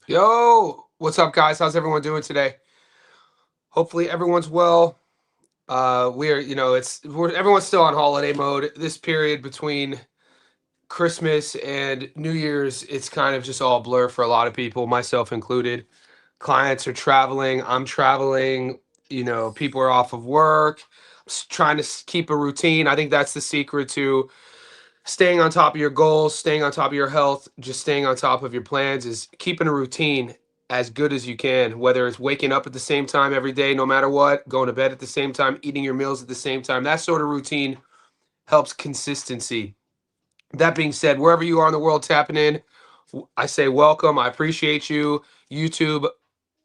Yo, what's up, guys? How's everyone doing today? Hopefully, everyone's well. We're, you know, everyone's still on holiday mode. This period between Christmas and New Year's, it's kind of just all blur for a lot of people, myself included. Clients are traveling. I'm traveling. People are off of work. Trying to keep a routine. I think that's the secret to staying on top of your goals, staying on top of your health, just staying on top of your plans is keeping a routine as good as you can, whether it's waking up at the same time every day, no matter what, going to bed at the same time, eating your meals at the same time. That sort of routine helps consistency. That being said, wherever you are in the world tapping in, I say welcome. I appreciate you. YouTube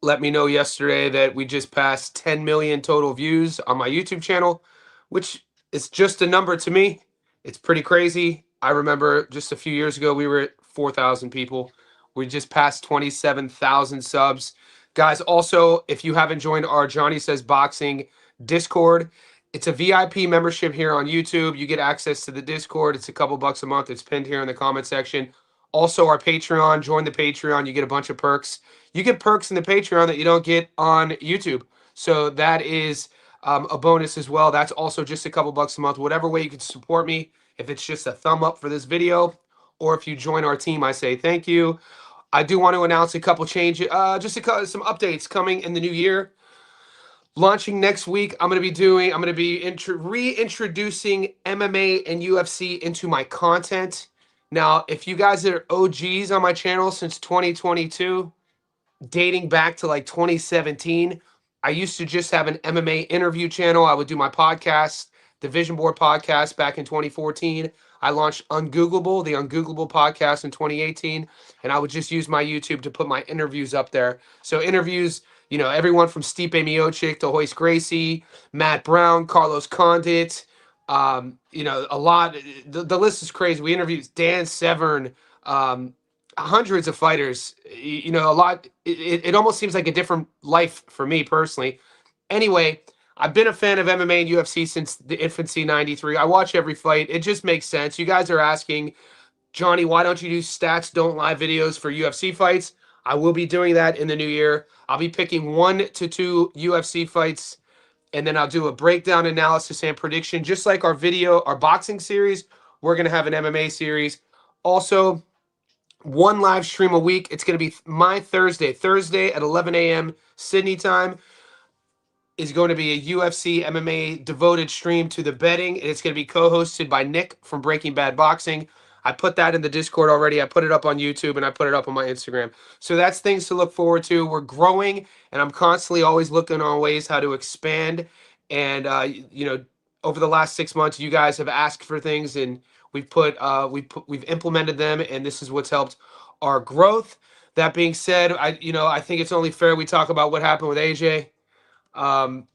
let me know yesterday that we just passed 10 million total views on my YouTube channel, which is just a number to me. It's pretty crazy. I remember just a few years ago, we were at 4,000 people. We just passed 27,000 subs. Guys, also, if you haven't joined our Johnny Says Boxing Discord, it's a VIP membership here on YouTube. You get access to the Discord. It's a couple bucks a month. It's pinned here in the comment section. Also, our Patreon. Join the Patreon. You get a bunch of perks. You get perks in the Patreon that you don't get on YouTube. So that is a bonus as well. That's also just a couple bucks a month. Whatever way you can support me. If it's just a thumb up for this video, or if you join our team, I say thank you. I do want to announce a couple changes, some updates coming in the new year. Launching next week, I'm going to be reintroducing MMA and UFC into my content. Now, if you guys are OGs on my channel since 2022, dating back to like 2017, I used to just have an MMA interview channel. I would do my podcast, the Vision Board podcast, back in 2014. I launched Ungoogleable, the Ungoogleable podcast in 2018, and I would just use my YouTube to put my interviews up there. So interviews, everyone from Stipe Miocic to Hoist Gracie, Matt Brown, Carlos Condit, a lot. The list is crazy. We interviewed Dan Severn, hundreds of fighters. A lot. It almost seems like a different life for me personally. Anyway, I've been a fan of MMA and UFC since the infancy '93. I watch every fight. It just makes sense. You guys are asking, Johnny, why don't you do stats don't lie videos for UFC fights? I will be doing that in the new year. I'll be picking 1 to 2 UFC fights, and then I'll do a breakdown analysis and prediction, just like our boxing series. We're gonna have an MMA series. Also, one live stream a week. It's going to be my Thursday at 11 a.m. Sydney time is going to be a UFC MMA devoted stream to the betting, and it's going to be co-hosted by Nick from Breaking Bad Boxing. I put that in the Discord already. I put it up on YouTube and I put it up on my Instagram. So that's things to look forward to. We're growing, and I'm constantly always looking on ways how to expand. And over the last 6 months, you guys have asked for things, and we've implemented them, and this is what's helped our growth. That being said, I think it's only fair we talk about what happened with AJ. Um,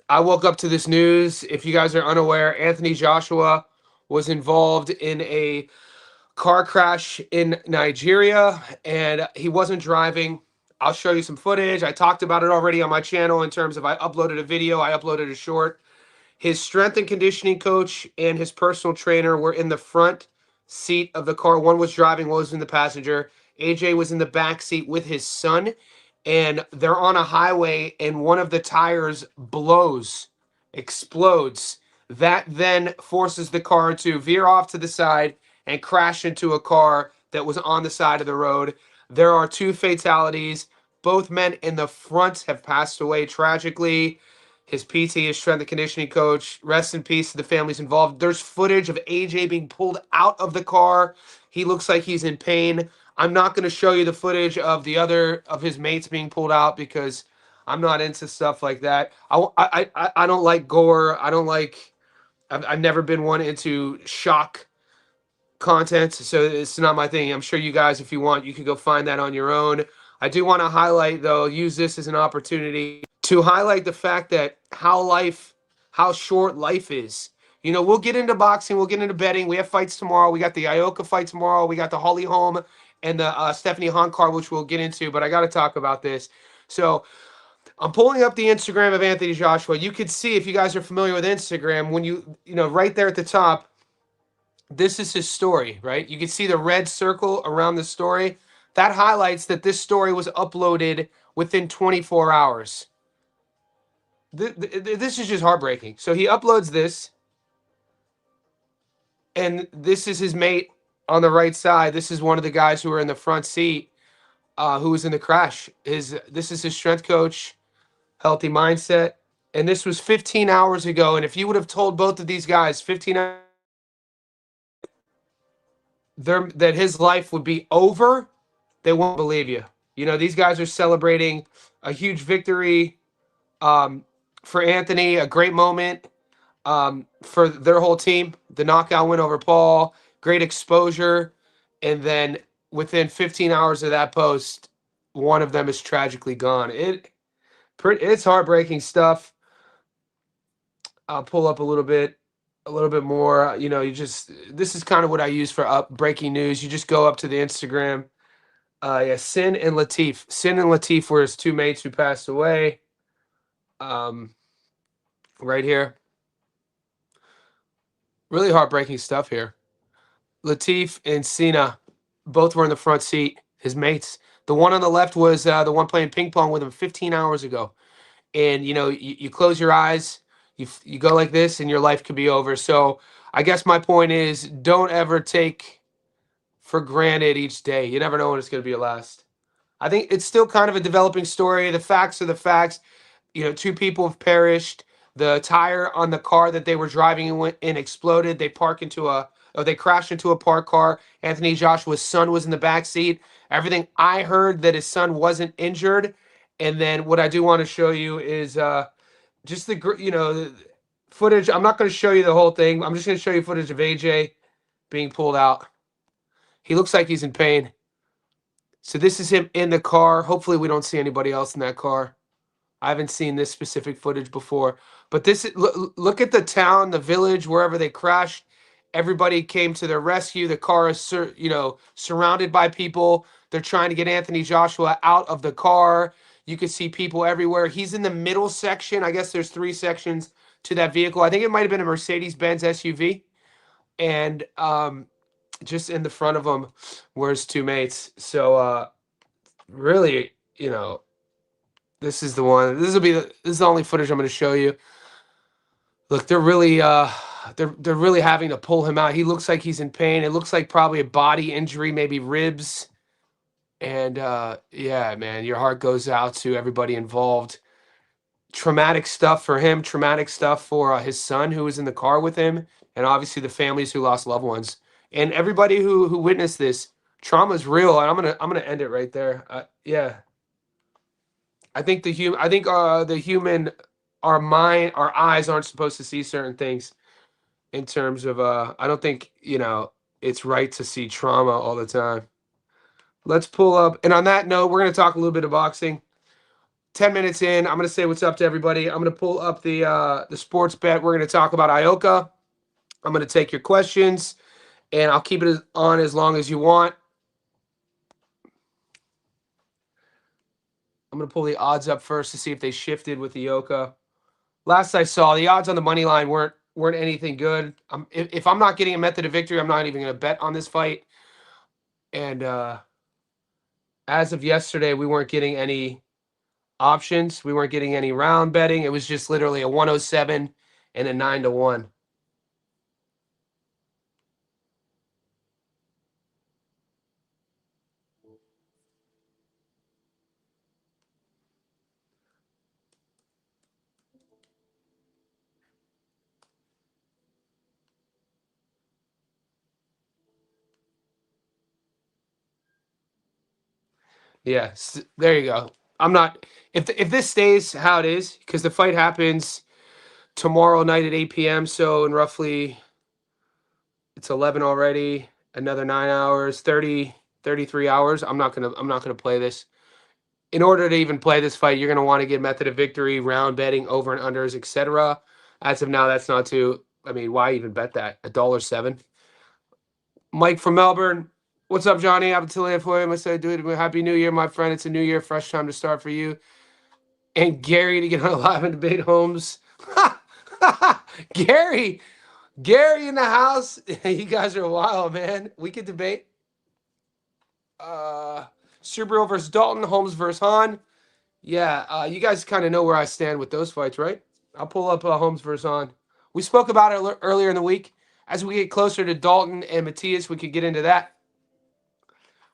I woke up to this news. If you guys are unaware, Anthony Joshua was involved in a car crash in Nigeria, and he wasn't driving. I'll show you some footage. I talked about it already on my channel in terms of I uploaded a video, I uploaded a short. His strength and conditioning coach and his personal trainer were in the front seat of the car. One was driving, one was in the passenger. AJ was in the back seat with his son, and they're on a highway, and one of the tires explodes. That then forces the car to veer off to the side and crash into a car that was on the side of the road. There are two fatalities. Both men in the front have passed away tragically. His PT, his strength and conditioning coach, rest in peace to the families involved. There's footage of AJ being pulled out of the car. He looks like he's in pain. I'm not going to show you the footage of the other of his mates being pulled out because I'm not into stuff like that. I don't like gore. I don't like. I've never been one into shock content, so it's not my thing. I'm sure you guys, if you want, you can go find that on your own. I do want to highlight, though, use this as an opportunity to highlight the fact that how short life is. We'll get into boxing, we'll get into betting. We have fights tomorrow. We got the Ioka fight tomorrow. We got the Holly Holm and the Stephanie Hahn card, which we'll get into. But I got to talk about this. So I'm pulling up the Instagram of Anthony Joshua. You could see, if you guys are familiar with Instagram, when right there at the top, this is his story, right? You can see the red circle around the story. That highlights that this story was uploaded within 24 hours. This is just heartbreaking. So he uploads this, and this is his mate on the right side. This is one of the guys who were in the front seat, who was in the crash. This is his strength coach, healthy mindset, and this was 15 hours ago. And if you would have told both of these guys 15 hours that his life would be over, they won't believe you. You know, these guys are celebrating a huge victory for Anthony, a great moment for their whole team. The knockout win over Paul, great exposure. And then within 15 hours of that post, one of them is tragically gone. It's heartbreaking stuff. I'll pull up a little bit more. You know, this is kind of what I use for breaking news. You just go up to the Instagram. Yeah, Sin and Latif. Sin and Latif were his two mates who passed away. Right here. Really heartbreaking stuff here. Latif and Sina both were in the front seat, his mates. The one on the left was the one playing ping pong with him 15 hours ago. And, you know, you close your eyes, you go like this, and your life could be over. So I guess my point is, don't ever take for granted each day. You never know when it's going to be your last. I think it's still kind of a developing story. The facts are the facts. You know, two people have perished. The tire on the car that they were driving in exploded. They crashed into a parked car. Anthony Joshua's son was in the back seat. Everything I heard that his son wasn't injured. And then what I do want to show you is just the footage. I'm not going to show you the whole thing. I'm just going to show you footage of AJ being pulled out. He looks like he's in pain. So this is him in the car. Hopefully we don't see anybody else in that car. I haven't seen this specific footage before, but look at the town, the village, wherever they crashed. Everybody came to their rescue. The car is, surrounded by people. They're trying to get Anthony Joshua out of the car. You can see people everywhere. He's in the middle section. I guess there's 3 sections to that vehicle. I think it might have been a Mercedes-Benz SUV, and just in the front of him were his two mates. So really, you know. This is the one. This is the only footage I'm going to show you. Look, they're really they're really having to pull him out. He looks like he's in pain. It looks like probably a body injury, maybe ribs. And yeah, man, your heart goes out to everybody involved. Traumatic stuff for him, traumatic stuff for his son who was in the car with him, and obviously the families who lost loved ones. And everybody who witnessed this. Trauma is real. And I'm gonna end it right there. Yeah. I think the human, our eyes aren't supposed to see certain things in terms of I don't think, it's right to see trauma all the time. Let's pull up, and on that note, we're going to talk a little bit of boxing. 10 minutes in, I'm going to say what's up to everybody. I'm going to pull up the sports bet. We're going to talk about Ioka. I'm going to take your questions, and I'll keep it on as long as you want. I'm going to pull the odds up first to see if they shifted with the Ioka. Last I saw, the odds on the money line weren't anything good. If I'm not getting a method of victory, I'm not even going to bet on this fight. And as of yesterday, we weren't getting any options. We weren't getting any round betting. It was just literally a 107 and a 9-1. Yeah, there you go. I'm not if this stays how it is, because the fight happens tomorrow night at 8 p.m. So in roughly, it's 11 already. Another 9 hours, 33 hours. I'm not gonna play this. In order to even play this fight, you're gonna want to get method of victory, round betting, over and unders, etc. As of now, that's not too. I mean, why even bet that? $1.07. Mike from Melbourne. What's up, Johnny? Happy for him. I said, dude, Happy New Year, my friend. It's a new year, fresh time to start for you. And Gary to get on live and debate Holmes. Gary in the house. You guys are wild, man. We could debate. Subriel versus Dalton. Holmes versus Hahn. Yeah, you guys kind of know where I stand with those fights, right? I'll pull up Holmes versus Hahn. We spoke about it earlier in the week. As we get closer to Dalton and Matias, we could get into that.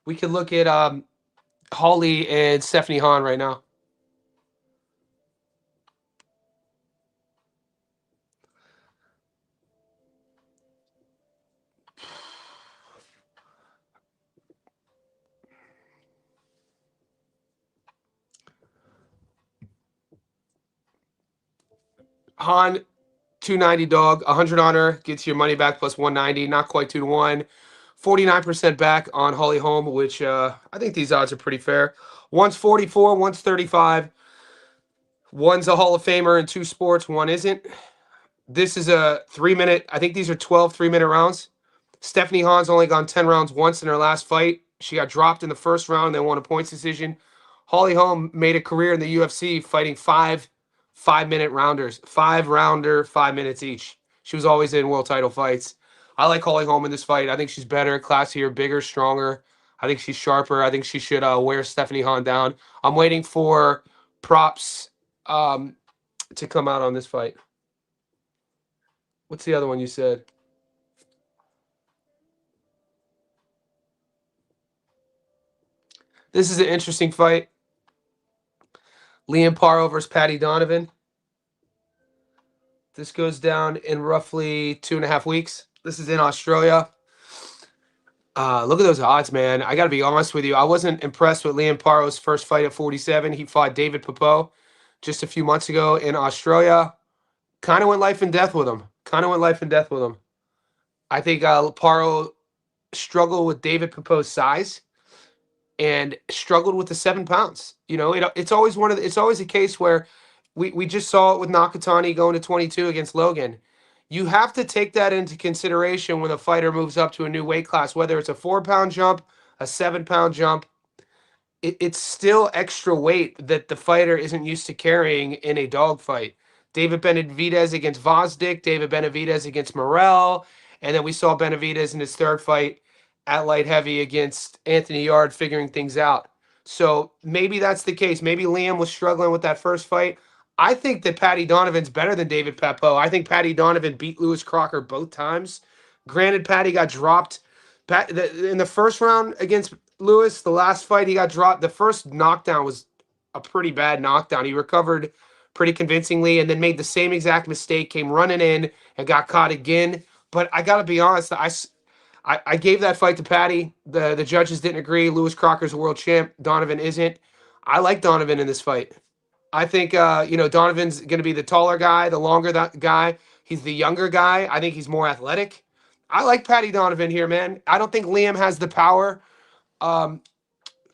We could look at Holly and Stephanie Hahn right now. Hahn, 290 dog, 100 on her, gets your money back plus 190, not quite 2-1. 49% back on Holly Holm, which I think these odds are pretty fair. One's 44, one's 35. One's a Hall of Famer in two sports, one isn't. This is a 3-minute, I think these are 12 3-minute rounds. Stephanie Hahn's only gone 10 rounds once in her last fight. She got dropped in the first round and then won a points decision. Holly Holm made a career in the UFC fighting 5-minute rounders, 5-rounder, 5 minutes each. She was always in world title fights. I like Holly Holm in this fight. I think she's better, classier, bigger, stronger. I think she's sharper. I think she should wear Stephanie Hahn down. I'm waiting for props to come out on this fight. What's the other one you said? This is an interesting fight. Liam Paro versus Patty Donovan. This goes down in roughly 2.5 weeks. This is in Australia. Look at those odds, man. I got to be honest with you. I wasn't impressed with Liam Paro's first fight at 47. He fought David Papeau just a few months ago in Australia. Kind of went life and death with him. I think Paro struggled with David Papeau's size and struggled with the 7 pounds. You know, it's always it's always a case where we just saw it with Nakatani going to 22 against Logan. You have to take that into consideration when a fighter moves up to a new weight class, whether it's a 4-pound jump, a 7-pound jump. It's still extra weight that the fighter isn't used to carrying in a dogfight. David Benavidez against Vosdick, David Benavidez against Morrell, and then we saw Benavidez in his third fight at light heavy against Anthony Yard figuring things out. So maybe that's the case. Maybe Liam was struggling with that first fight. I think that Patty Donovan's better than David Papeau. I think Patty Donovan beat Lewis Crocker both times. Granted, Patty got dropped in the first round against Lewis. The last fight, he got dropped. The first knockdown was a pretty bad knockdown. He recovered pretty convincingly and then made the same exact mistake, came running in and got caught again. But I got to be honest, I gave that fight to Patty. The judges didn't agree. Lewis Crocker's a world champ. Donovan isn't. I like Donovan in this fight. I think Donovan's going to be the taller guy, the longer guy. He's the younger guy. I think he's more athletic. I like Patty Donovan here, man. I don't think Liam has the power.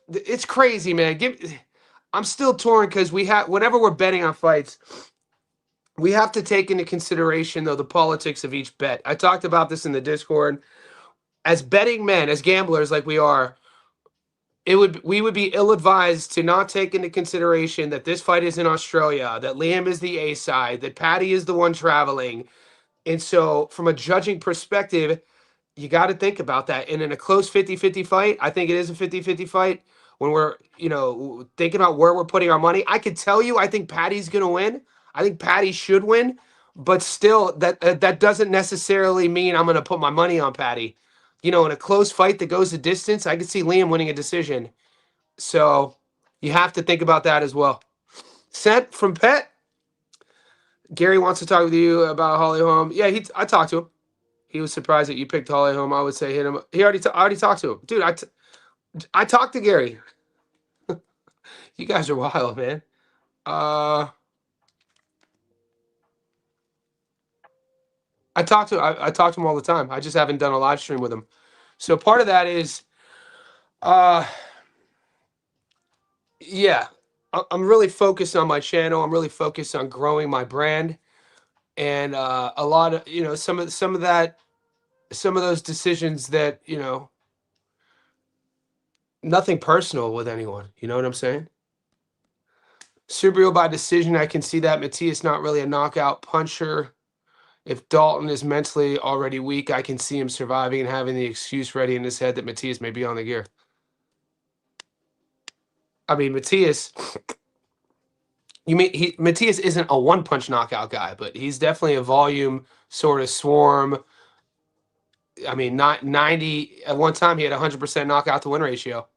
It's crazy, man. I'm still torn because whenever we're betting on fights, we have to take into consideration though the politics of each bet. I talked about this in the Discord. As betting men, as gamblers like we are, we would be ill-advised to not take into consideration that this fight is in Australia, that Liam is the A side, that Patty is the one traveling. And so from a judging perspective, you got to think about that. And in a close 50-50 fight, I think it is a 50-50 fight. When we're, thinking about where we're putting our money, I could tell you I think Patty's going to win. I think Patty should win. But still, that doesn't necessarily mean I'm going to put my money on Patty. In a close fight that goes the distance, I could see Liam winning a decision. So you have to think about that as well. Sent from Pet. Gary wants to talk with you about Holly Holm. Yeah, I talked to him. He was surprised that you picked Holly Holm. I would say hit him. He already talked to him. Dude, I talked to Gary. You guys are wild, man. I talk to him all the time. I just haven't done a live stream with him. So part of that is, yeah, I'm really focused on my channel. I'm really focused on growing my brand, and a lot of some of those decisions that nothing personal with anyone. You know what I'm saying? Subriel by decision. I can see that. Matias not really a knockout puncher. If Dalton is mentally already weak, I can see him surviving and having the excuse ready in his head that Matias may be on the gear. I mean, Matias. Matias isn't a one punch knockout guy, but he's definitely a volume sort of swarm. I mean, not 90 at one time he had 100% knockout to win ratio.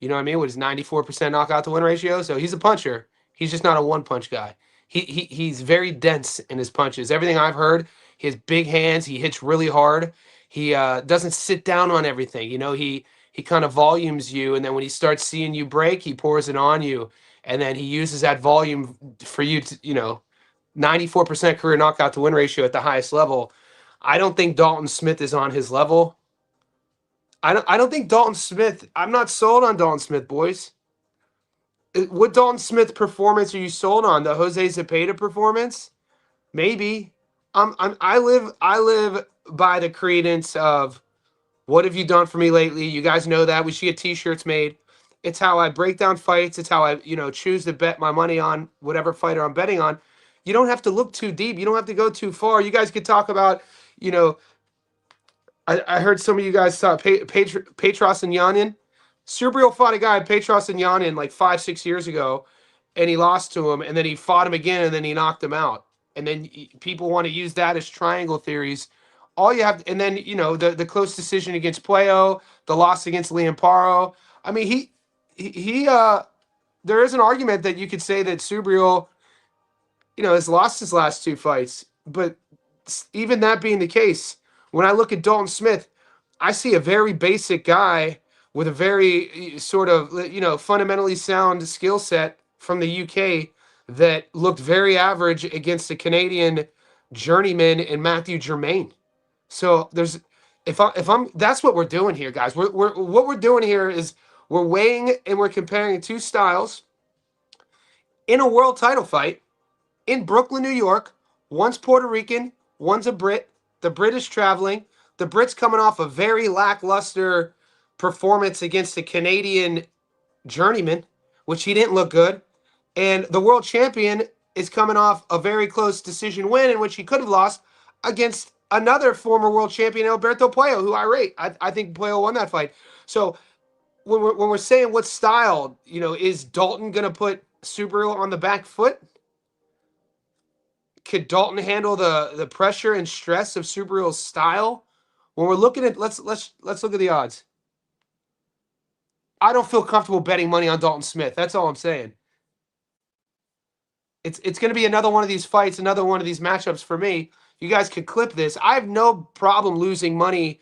You know what I mean? With his 94% knockout to win ratio. So he's a puncher. He's just not a one punch guy. He's very dense in his punches. Everything I've heard, he has big hands. He hits really hard. He doesn't sit down on everything. You know, he kind of volumes you, and then when he starts seeing you break, he pours it on you, and then he uses that volume for you to, 94% career knockout to win ratio at the highest level. I don't think Dalton Smith is on his level. I don't think Dalton Smith. I'm not sold on Dalton Smith, boys. What Dalton Smith performance are you sold on? The Jose Zepeda performance? Maybe. I live by the credence of what have you done for me lately? You guys know that. We should get t-shirts made. It's how I break down fights. It's how I, choose to bet my money on whatever fighter I'm betting on. You don't have to look too deep. You don't have to go too far. You guys could talk about, I heard some of you guys saw Petros and Yanin. Subriel fought a guy, Petros and Yanin, like 5-6 years ago, and he lost to him, and then he fought him again, and then he knocked him out. And then people want to use that as triangle theories. All you have, and then the close decision against Puello, the loss against Liam Paro. I mean, there is an argument that you could say that Subriel, has lost his last two fights, but even that being the case, when I look at Dalton Smith, I see a very basic guy with a very sort of, fundamentally sound skill set from the UK that looked very average against a Canadian journeyman in Matthew Germain. So if I'm that's what we're doing here, guys. What we're doing here is we're weighing and we're comparing two styles in a world title fight in Brooklyn, New York. One's Puerto Rican, one's a Brit. The Brit is traveling. The Brit's coming off a very lackluster performance against a Canadian journeyman, which he didn't look good. And the world champion is coming off a very close decision win in which he could have lost against another former world champion, Alberto Puello, who I rate. I think Puello won that fight. So when we're saying what style, is Dalton going to put Subriel on the back foot? Could Dalton handle the pressure and stress of Subriel's style? When we're looking at let's look at the odds. I don't feel comfortable betting money on Dalton Smith. That's all I'm saying. It's going to be another one of these fights, another one of these matchups for me. You guys could clip this. I have no problem losing money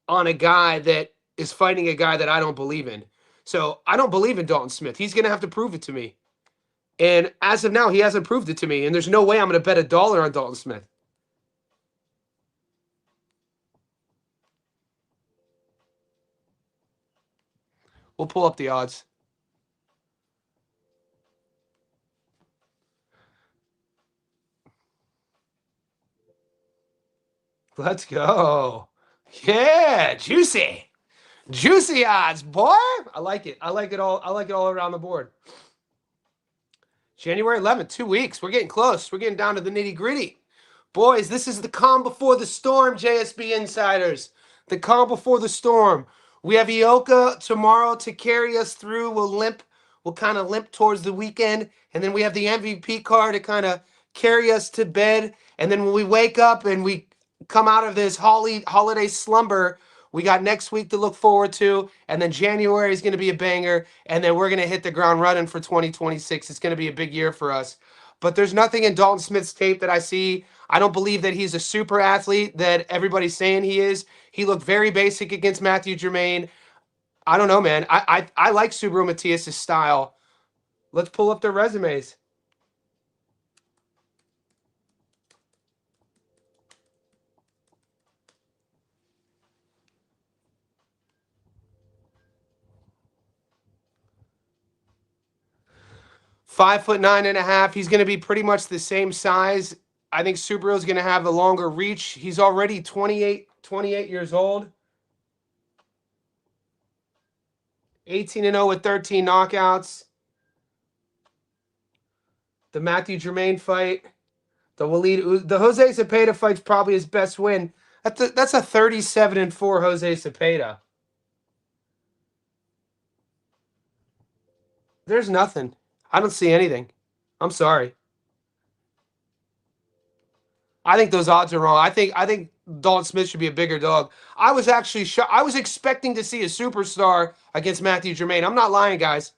on a guy that is fighting a guy that I don't believe in. So I don't believe in Dalton Smith. He's going to have to prove it to me. And as of now, he hasn't proved it to me. And there's no way I'm going to bet $1 on Dalton Smith. We'll pull up the odds. Let's go. Yeah, juicy. Juicy odds, boy. I like it. I like it all around the board. January 11th, 2 weeks. We're getting close. We're getting down to the nitty-gritty. Boys, this is the calm before the storm, JSB insiders. The calm before the storm. We have Ioka tomorrow to carry us through. We'll kind of limp towards the weekend. And then we have the MVP card to kind of carry us to bed. And then when we wake up and we come out of this holiday slumber, we got next week to look forward to. And then January is going to be a banger. And then we're going to hit the ground running for 2026. It's going to be a big year for us. But there's nothing in Dalton Smith's tape that I see. I don't believe that he's a super athlete that everybody's saying he is. He looked very basic against Matthew Germain. I don't know, man. I like Subriel Matias' style. Let's pull up their resumes. Five foot 9.5. He's going to be pretty much the same size. I think Subriel's going to have a longer reach. He's already 28 years old. 18-0 with 13 knockouts. The Matthew Germain fight. The Jose Zepeda fight's probably his best win. That's a 37-4 Jose Zepeda. There's nothing. I don't see anything. I'm sorry. I think those odds are wrong. I think Dalton Smith should be a bigger dog. I was actually I was expecting to see a superstar against Matthew Germain. I'm not lying, guys.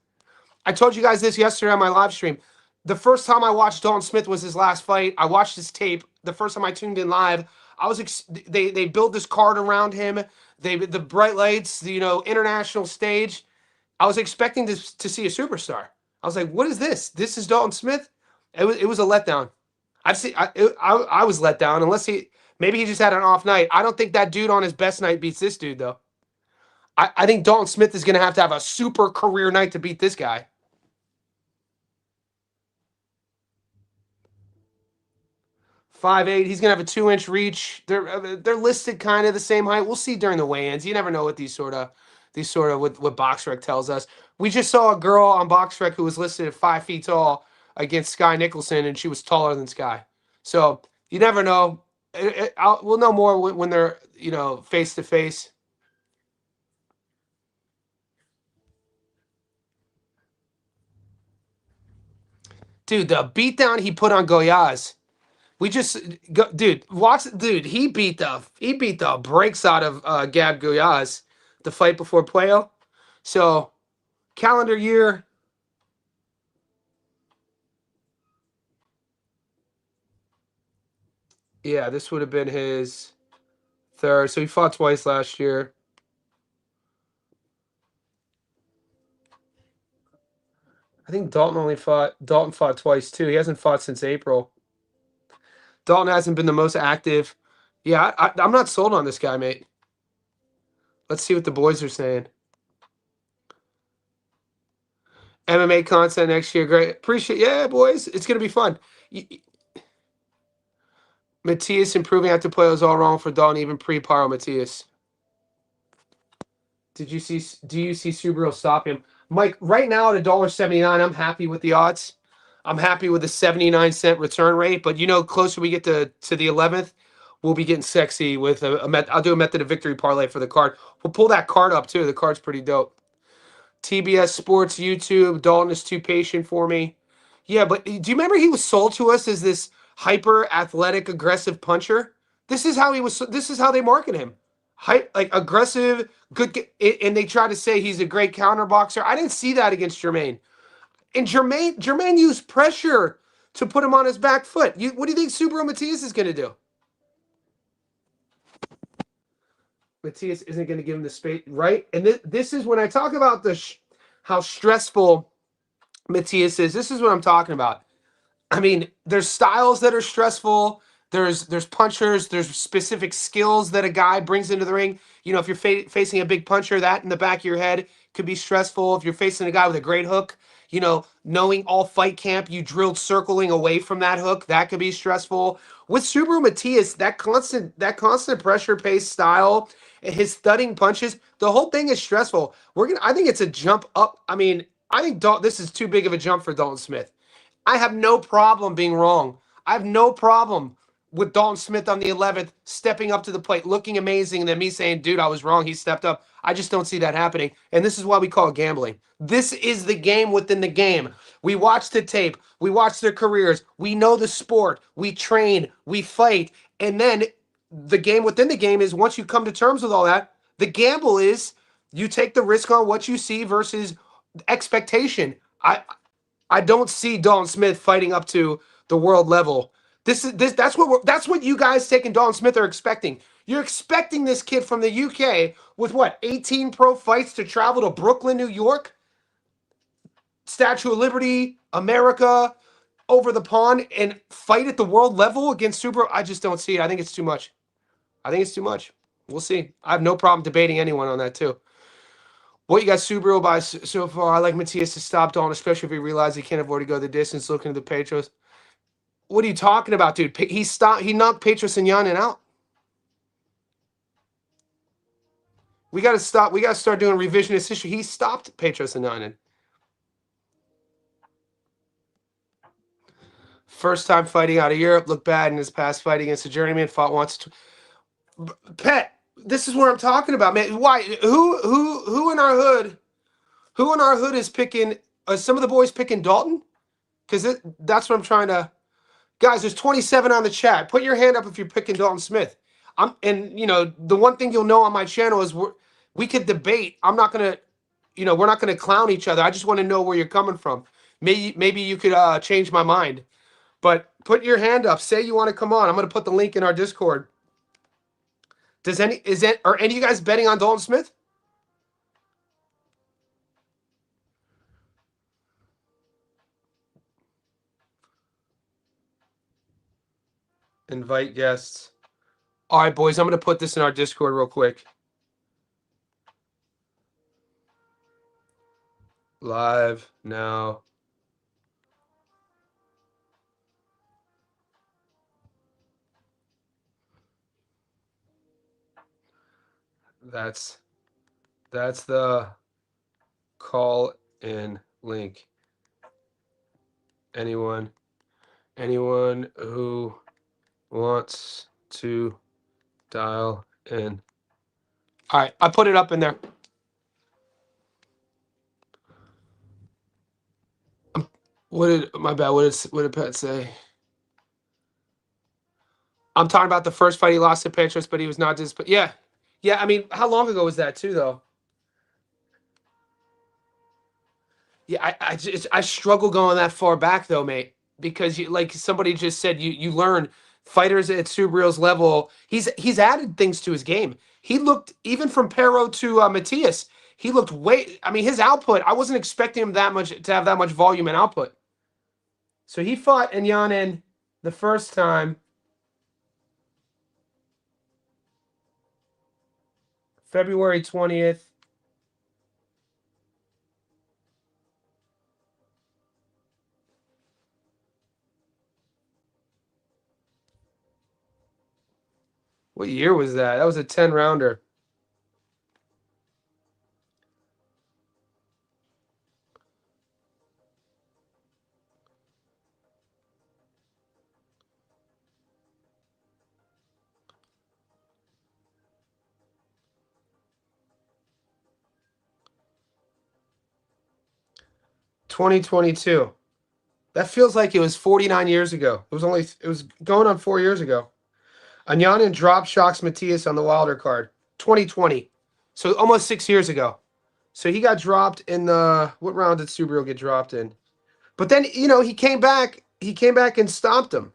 I told you guys this yesterday on my live stream. The first time I watched Dalton Smith was his last fight. I watched his tape. The first time I tuned in live, I was they built this card around him. The bright lights, the international stage. I was expecting to see a superstar. I was like, what is this? This is Dalton Smith. It was a letdown. I was let down unless maybe he just had an off night. I don't think that dude on his best night beats this dude though. I think Dalton Smith is going to have a super career night to beat this guy. 5'8". He's gonna have a 2-inch reach. They're listed kind of the same height. We'll see during the weigh-ins. You never know what what BoxRec tells us. We just saw a girl on BoxRec who was listed at 5 feet tall against Sky Nicholson, and she was taller than Sky. So you never know. We'll know more when they're face to face. Dude, the beatdown he put on Goiás. We just dude, watch, dude. He beat the brakes out of Gab Goiás the fight before Puello. So calendar year. Yeah, this would have been his third. So he fought twice last year. I think Dalton fought twice too. He hasn't fought since April. Dalton hasn't been the most active. Yeah, I'm not sold on this guy, mate. Let's see what the boys are saying. MMA content next year, great. Appreciate, yeah, boys. It's gonna be fun. Matias improving after play was all wrong for Dalton, even pre-Paro Matias. Do you see Subaru stop him? Mike, right now at $1.79, I'm happy with the odds. I'm happy with the 79-cent return rate, but closer we get to the 11th, we'll be getting sexy with I'll do a method of victory parlay for the card. We'll pull that card up too. The card's pretty dope. TBS Sports YouTube. Dalton is too patient for me. Yeah, but do you remember he was sold to us as this hyper athletic, aggressive puncher? This is how he was. This is how they market him. Like aggressive, good, and they try to say he's a great counter boxer. I didn't see that against Germain. And Germain used pressure to put him on his back foot. What do you think Subaru Matias is going to do? Matias isn't going to give him the space, right? And this is when I talk about how stressful Matias is. This is what I'm talking about. I mean, there's styles that are stressful. There's punchers. There's specific skills that a guy brings into the ring. If you're facing a big puncher, that in the back of your head could be stressful. If you're facing a guy with a great hook, knowing all fight camp you drilled circling away from that hook, that could be stressful. With Subaru Matias, that constant pressure paced style, his thudding punches, the whole thing is stressful. I think it's a jump up. I mean, I think this is too big of a jump for Dalton Smith. I have no problem being wrong. I have no problem with Dalton Smith on the 11th stepping up to the plate, looking amazing, and then me saying, dude, I was wrong. He stepped up. I just don't see that happening. And this is why we call it gambling. This is the game within the game. We watch the tape. We watch their careers. We know the sport. We train. We fight. And then the game within the game is once you come to terms with all that, the gamble is you take the risk on what you see versus expectation. I don't see Dalton Smith fighting up to the world level. That's what you guys taking Dalton Smith are expecting. You're expecting this kid from the UK with 18 pro fights to travel to Brooklyn, New York, Statue of Liberty, America, over the pond, and fight at the world level against Subaru. I just don't see it. I think it's too much. We'll see. I have no problem debating anyone on that too. What you got Subaru by so far? I like Matias to stop Dalton, especially if he realizes he can't afford to go the distance looking at the Petros. What are you talking about, dude? He knocked Petros and Yanin out. We got to stop. We got to start doing revisionist history. He stopped Petros and Yanin. First time fighting out of Europe, looked bad in his past fight against a journeyman. Fought once. Pet, this is what I'm talking about, man. Why? Who in our hood? Who in our hood is picking some of the boys picking Dalton? Because that's what I'm trying to. Guys, there's 27 on the chat. Put your hand up if you're picking Dalton Smith. And the one thing you'll know on my channel is we could debate. I'm not gonna, we're not gonna clown each other. I just want to know where you're coming from. Maybe you could change my mind. But put your hand up. Say you want to come on. I'm gonna put the link in our Discord. Are any of you guys betting on Dalton Smith? Invite guests. All right, boys. I'm gonna put this in our Discord real quick. Live now. That's the call in link. Anyone who wants to dial in. All right, I put it up in there. My bad. What did Pat say? I'm talking about the first fight he lost to Petros, but he was not just. But yeah. I mean, how long ago was that too, though? Yeah, I struggle going that far back though, mate, because like somebody just said, you learn fighters at Subril's level. He's added things to his game. He looked, even from Pero to Matias, he looked way. I mean, his output. I wasn't expecting him to have that much volume and output. So he fought Ngannou the first time, February 20th. What year was that? That was a 10-rounder. $2022. That feels like it was 49 years ago. It was going on 4 years ago. Anyanin drop shocks Matias on the Wilder card. 2020. So almost 6 years ago. So he got dropped in the, what round did Subriel get dropped in? But then, he came back and stopped him.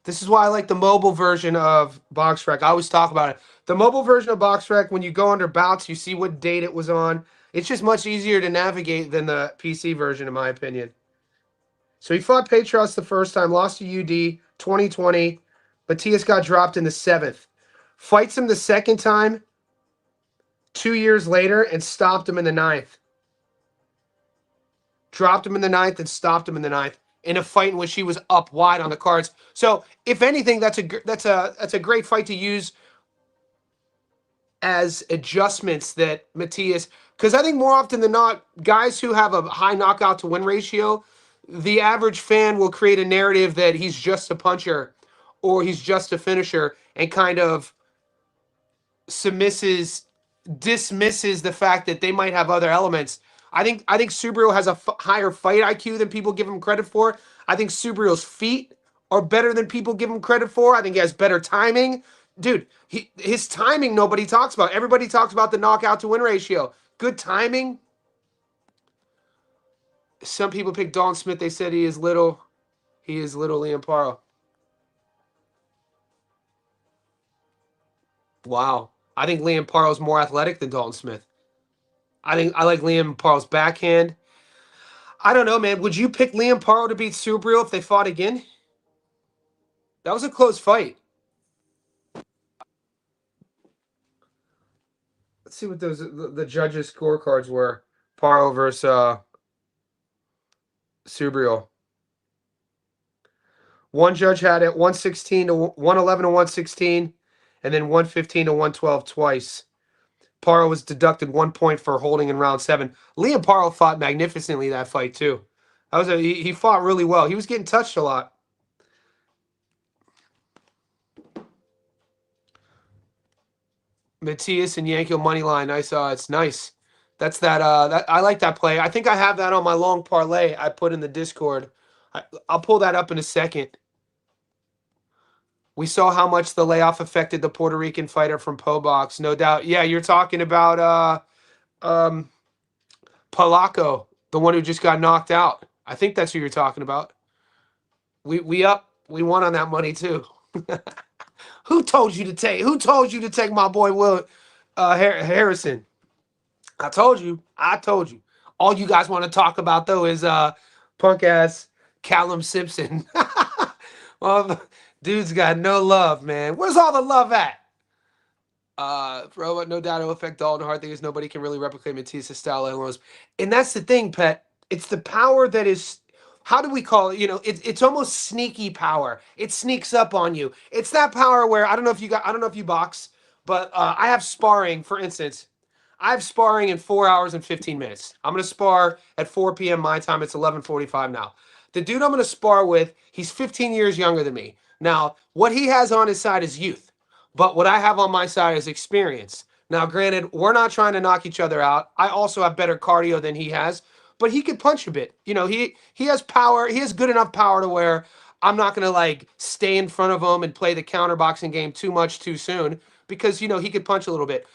This is why I like the mobile version of BoxRec. I always talk about it. The mobile version of BoxRec, when you go under bouts, you see what date it was on. It's just much easier to navigate than the PC version, in my opinion. So he fought Petros the first time, lost to UD 2020. Matias got dropped in the 7th. Fights him the second time 2 years later and stopped him in the 9th. Dropped him in the 9th and stopped him in the 9th in a fight in which he was up wide on the cards. So if anything, that's a great fight to use as adjustments that Matias, because I think more often than not, guys who have a high knockout to win ratio, the average fan will create a narrative that he's just a puncher or he's just a finisher and kind of dismisses the fact that they might have other elements. I think Subriel has a higher fight IQ than people give him credit for. I think Subriel's feet are better than people give him credit for. I think he has better timing. Dude, his timing nobody talks about. Everybody talks about the knockout to win ratio. Good timing. Some people pick Dalton Smith. They said he is little. He is little Liam Paro. Wow. I think Liam Paro is more athletic than Dalton Smith. I like Liam Paro's backhand. I don't know, man. Would you pick Liam Paro to beat Subriel if they fought again? That was a close fight. Let's see what the judges' scorecards were. Paro versus Subriel. One judge had it 116 to 111 to 116, and then 115 to 112 twice. Paro was deducted 1 point for holding in round 7. Liam Paro fought magnificently that fight too. He fought really well. He was getting touched a lot. Matias and Yankel money line. Nice odds. Nice. That's that. That I like that play. I think I have that on my long parlay I put in the Discord. I'll pull that up in a second. We saw how much the layoff affected the Puerto Rican fighter from Pobox, no doubt. Yeah, you're talking about Palaco, the one who just got knocked out. I think that's who you're talking about. We won on that money too. Who told you to take? Who told you to take my boy Will Harrison? I told you. I told you. All you guys want to talk about though is punk ass Callum Simpson. Well, dude's got no love, man. Where's all the love at? Robot, no doubt it'll affect Dalton. Hard thing is nobody can really replicate Matisse' style, let alone. And that's the thing, Pet. It's the power that is. How do we call it? You know, it's almost sneaky power. It sneaks up on you. It's that power where I don't know if you got. I don't know if you box, but I have sparring. For instance, I have sparring in 4 hours and 15 minutes. I'm gonna spar at 4 p.m. my time. It's 11:45 now. The dude I'm gonna spar with, he's 15 years younger than me. Now, what he has on his side is youth. But what I have on my side is experience. Now, granted, we're not trying to knock each other out. I also have better cardio than he has, but he can punch a bit. You know, he has power. He has good enough power to where I'm not gonna like stay in front of him and play the counterboxing game too much too soon because you know he could punch a little bit.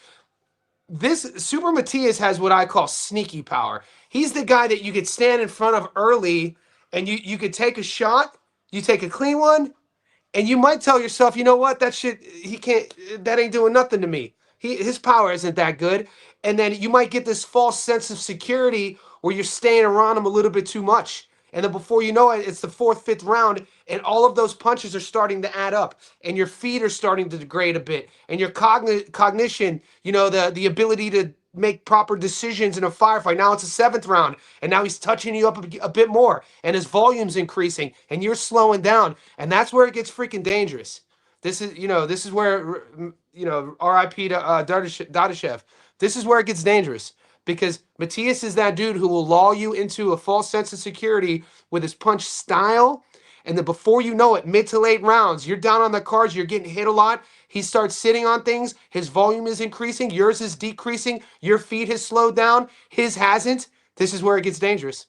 This Super Matias has what I call sneaky power. He's the guy that you could stand in front of early and you could take a shot, you take a clean one, and you might tell yourself, you know what, that shit, he can't, that ain't doing nothing to me. His power isn't that good. And then you might get this false sense of security where you're staying around him a little bit too much. And then before you know it, it's the fourth, fifth round, and all of those punches are starting to add up, and your feet are starting to degrade a bit, and your cognition, you know, the ability to make proper decisions in a firefight. Now it's a seventh round, and now he's touching you up a bit more, and his volume's increasing, and you're slowing down, and that's where it gets freaking dangerous. This is, you know, this is where, you know, R.I.P. to Dadashev. This is where it gets dangerous because Matias is that dude who will lull you into a false sense of security with his punch style. And then before you know it, mid to late rounds, you're down on the cards, you're getting hit a lot. He starts sitting on things. His volume is increasing. Yours is decreasing. Your feet has slowed down. His hasn't. This is where it gets dangerous.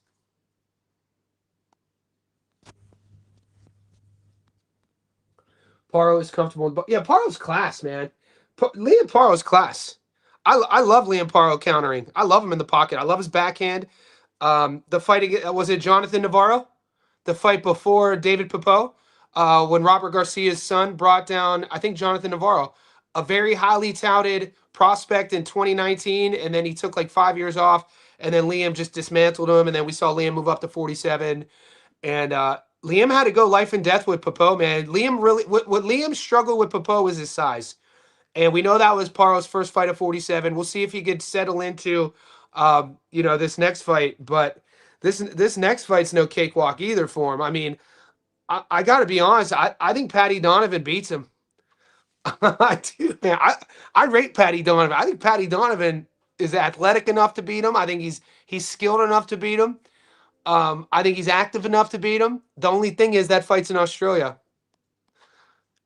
Paro is comfortable. But yeah, Paro's class, man. Liam Paro's class. I love Liam Paro countering. I love him in the pocket. I love his backhand. The fight was it Jonathan Navarro? The fight before David Popo, when Robert Garcia's son brought down, I think Jonathan Navarro, a very highly touted prospect in 2019, and then he took like 5 years off, and then Liam just dismantled him, and then we saw Liam move up to 47, and Liam had to go life and death with Popo, man. Liam really, what Liam struggled with Popo was his size. And we know that was Paro's first fight at 47. We'll see if he could settle into, you know, this next fight. But this next fight's no cakewalk either for him. I mean, I got to be honest. I think Patty Donovan beats him. I do, man. I rate Patty Donovan. I think Patty Donovan is athletic enough to beat him. I think he's skilled enough to beat him. I think he's active enough to beat him. The only thing is that fight's in Australia.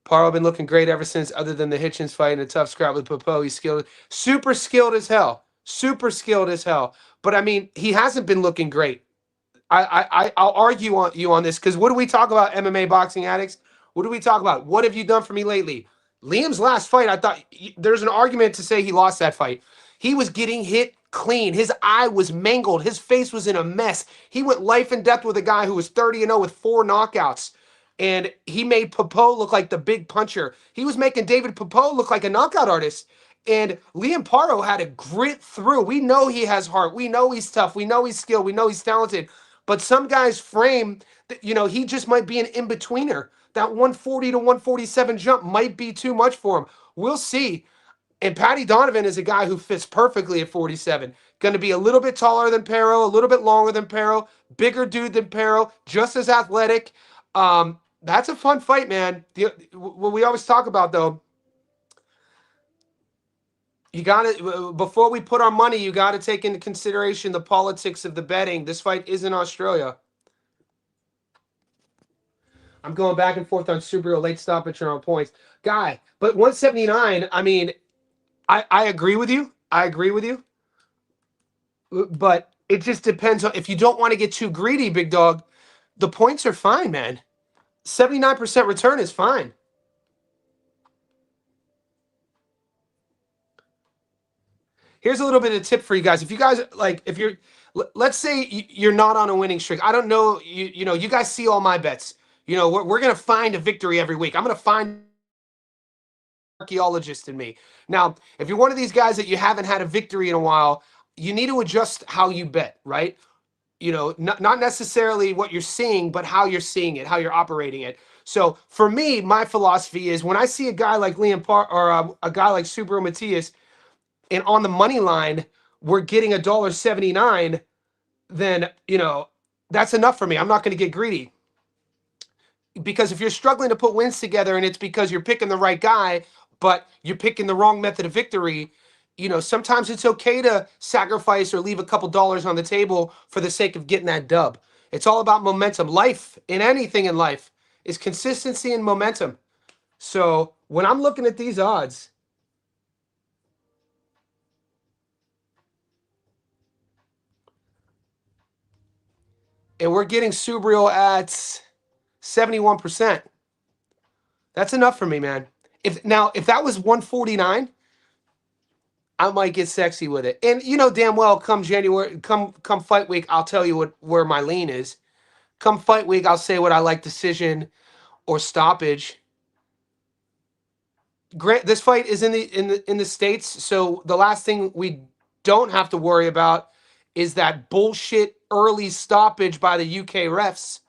Paro been looking great ever since, other than the Hitchens fight and a tough scrap with Popo. He's skilled, super skilled as hell, super skilled as hell. But I mean, he hasn't been looking great. I'll argue on you on this because what do we talk about, MMA boxing addicts? What do we talk about? What have you done for me lately? Liam's last fight, I thought there's an argument to say he lost that fight. He was getting hit clean. His eye was mangled. His face was in a mess. He went life and death with a guy who was 30-0 with 4 knockouts. And he made Popo look like the big puncher. He was making David Popo look like a knockout artist. And Liam Paro had to grit through. We know he has heart. We know he's tough. We know he's skilled. We know he's talented. But some guys frame, you know, he just might be an in-betweener. That 140 to 147 jump might be too much for him. We'll see. And Patty Donovan is a guy who fits perfectly at 47. Going to be a little bit taller than Paro, a little bit longer than Paro, bigger dude than Paro, just as athletic. That's a fun fight, man. What we always talk about, though, you got to, before we put our money, you got to take into consideration the politics of the betting. This fight is in Australia. I'm going back and forth on Subaru late stoppage on points. Guy, but 179, I mean, I agree with you. I agree with you. But it just depends on if you don't want to get too greedy, big dog. The points are fine, man. 79% return is fine. Here's a little bit of a tip for you guys. If you guys like, if you're, let's say you're not on a winning streak. I don't know. You know, you guys see all my bets. You know, we're gonna find a victory every week. I'm gonna find archaeologist in me. Now, if you're one of these guys that you haven't had a victory in a while, you need to adjust how you bet, right? You know, not necessarily what you're seeing, but how you're seeing it, how you're operating it. So for me, my philosophy is when I see a guy like Liam Park or a guy like Subaru Matias, and on the money line, we're getting $1.79, then, you know, that's enough for me. I'm not going to get greedy. Because if you're struggling to put wins together and it's because you're picking the right guy, but you're picking the wrong method of victory, you know, sometimes it's okay to sacrifice or leave a couple dollars on the table for the sake of getting that dub. It's all about momentum. Life, in anything in life, is consistency and momentum. So when I'm looking at these odds, and we're getting Subriel at 71%. That's enough for me, man. If that was 149, I might get sexy with it. And you know damn well come January, come fight week, I'll tell you where my lean is. Come fight week, I'll say what I like, decision or stoppage. Grant, this fight is in the States, so the last thing we don't have to worry about is that bullshit early stoppage by the UK refs.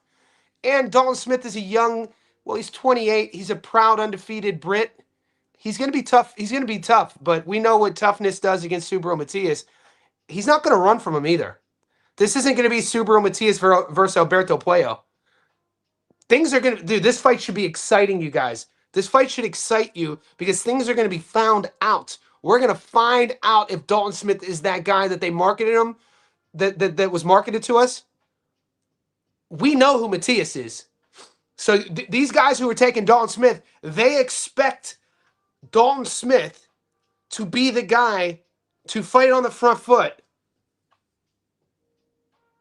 And Dalton Smith is a young, well, he's 28. He's a proud undefeated Brit. He's going to be tough. He's going to be tough, but we know what toughness does against Subriel Matias. He's not going to run from him either. This isn't going to be Subriel Matias versus Alberto Puello. Things are going to, dude, this fight should be exciting, you guys. This fight should excite you because things are going to be found out. We're going to find out if Dalton Smith is that guy that they marketed him, that was marketed to us. We know who Matias is. So these guys who are taking Dalton Smith, they expect Dalton Smith to be the guy to fight on the front foot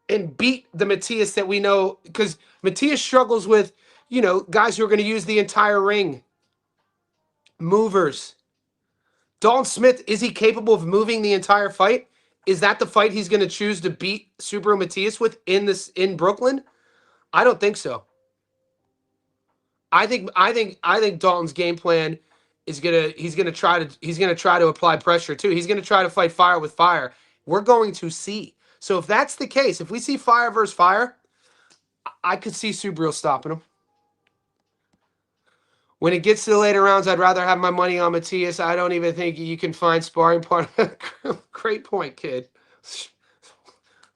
and beat the Matias that we know, because Matias struggles with, you know, guys who are going to use the entire ring. Movers. Dalton Smith, is he capable of moving the entire fight? Is that the fight he's going to choose to beat Subriel Matias with in Brooklyn? I don't think so. I think Dalton's game plan is he's gonna try to apply pressure too. He's gonna try to fight fire with fire. We're going to see. So if that's the case, if we see fire versus fire, I could see Subriel stopping him. When it gets to the later rounds, I'd rather have my money on Matias. I don't even think you can find sparring partner. Great point, kid.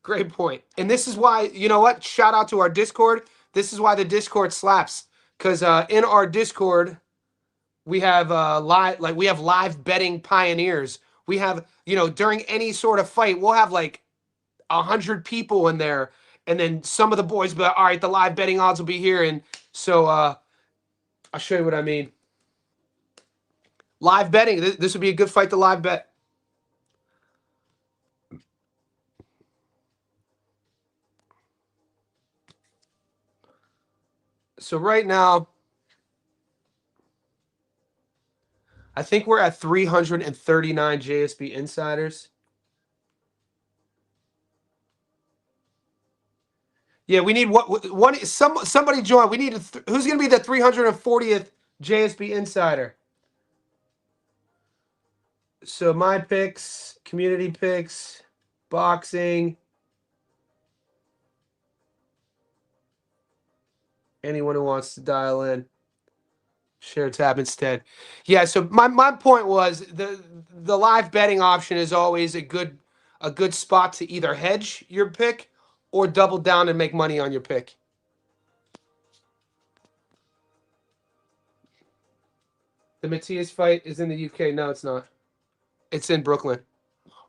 Great point. And this is why, you know what? Shout out to our Discord. This is why the Discord slaps. Because in our Discord, we have live betting pioneers. We have, you know, during any sort of fight, we'll have like 100 people in there, and then some of the boys be like, all right, the live betting odds will be here. And so I'll show you what I mean. Live betting. This would be a good fight to live bet. So right now, I think we're at 339 JSB insiders. Yeah, we need somebody join. We need who's going to be the 340th JSB insider? So my picks, community picks, boxing. Anyone who wants to dial in, share tab instead. Yeah. So my point was the live betting option is always a good spot to either hedge your pick or double down and make money on your pick. The Matias fight is in the UK. No, it's not. It's in Brooklyn.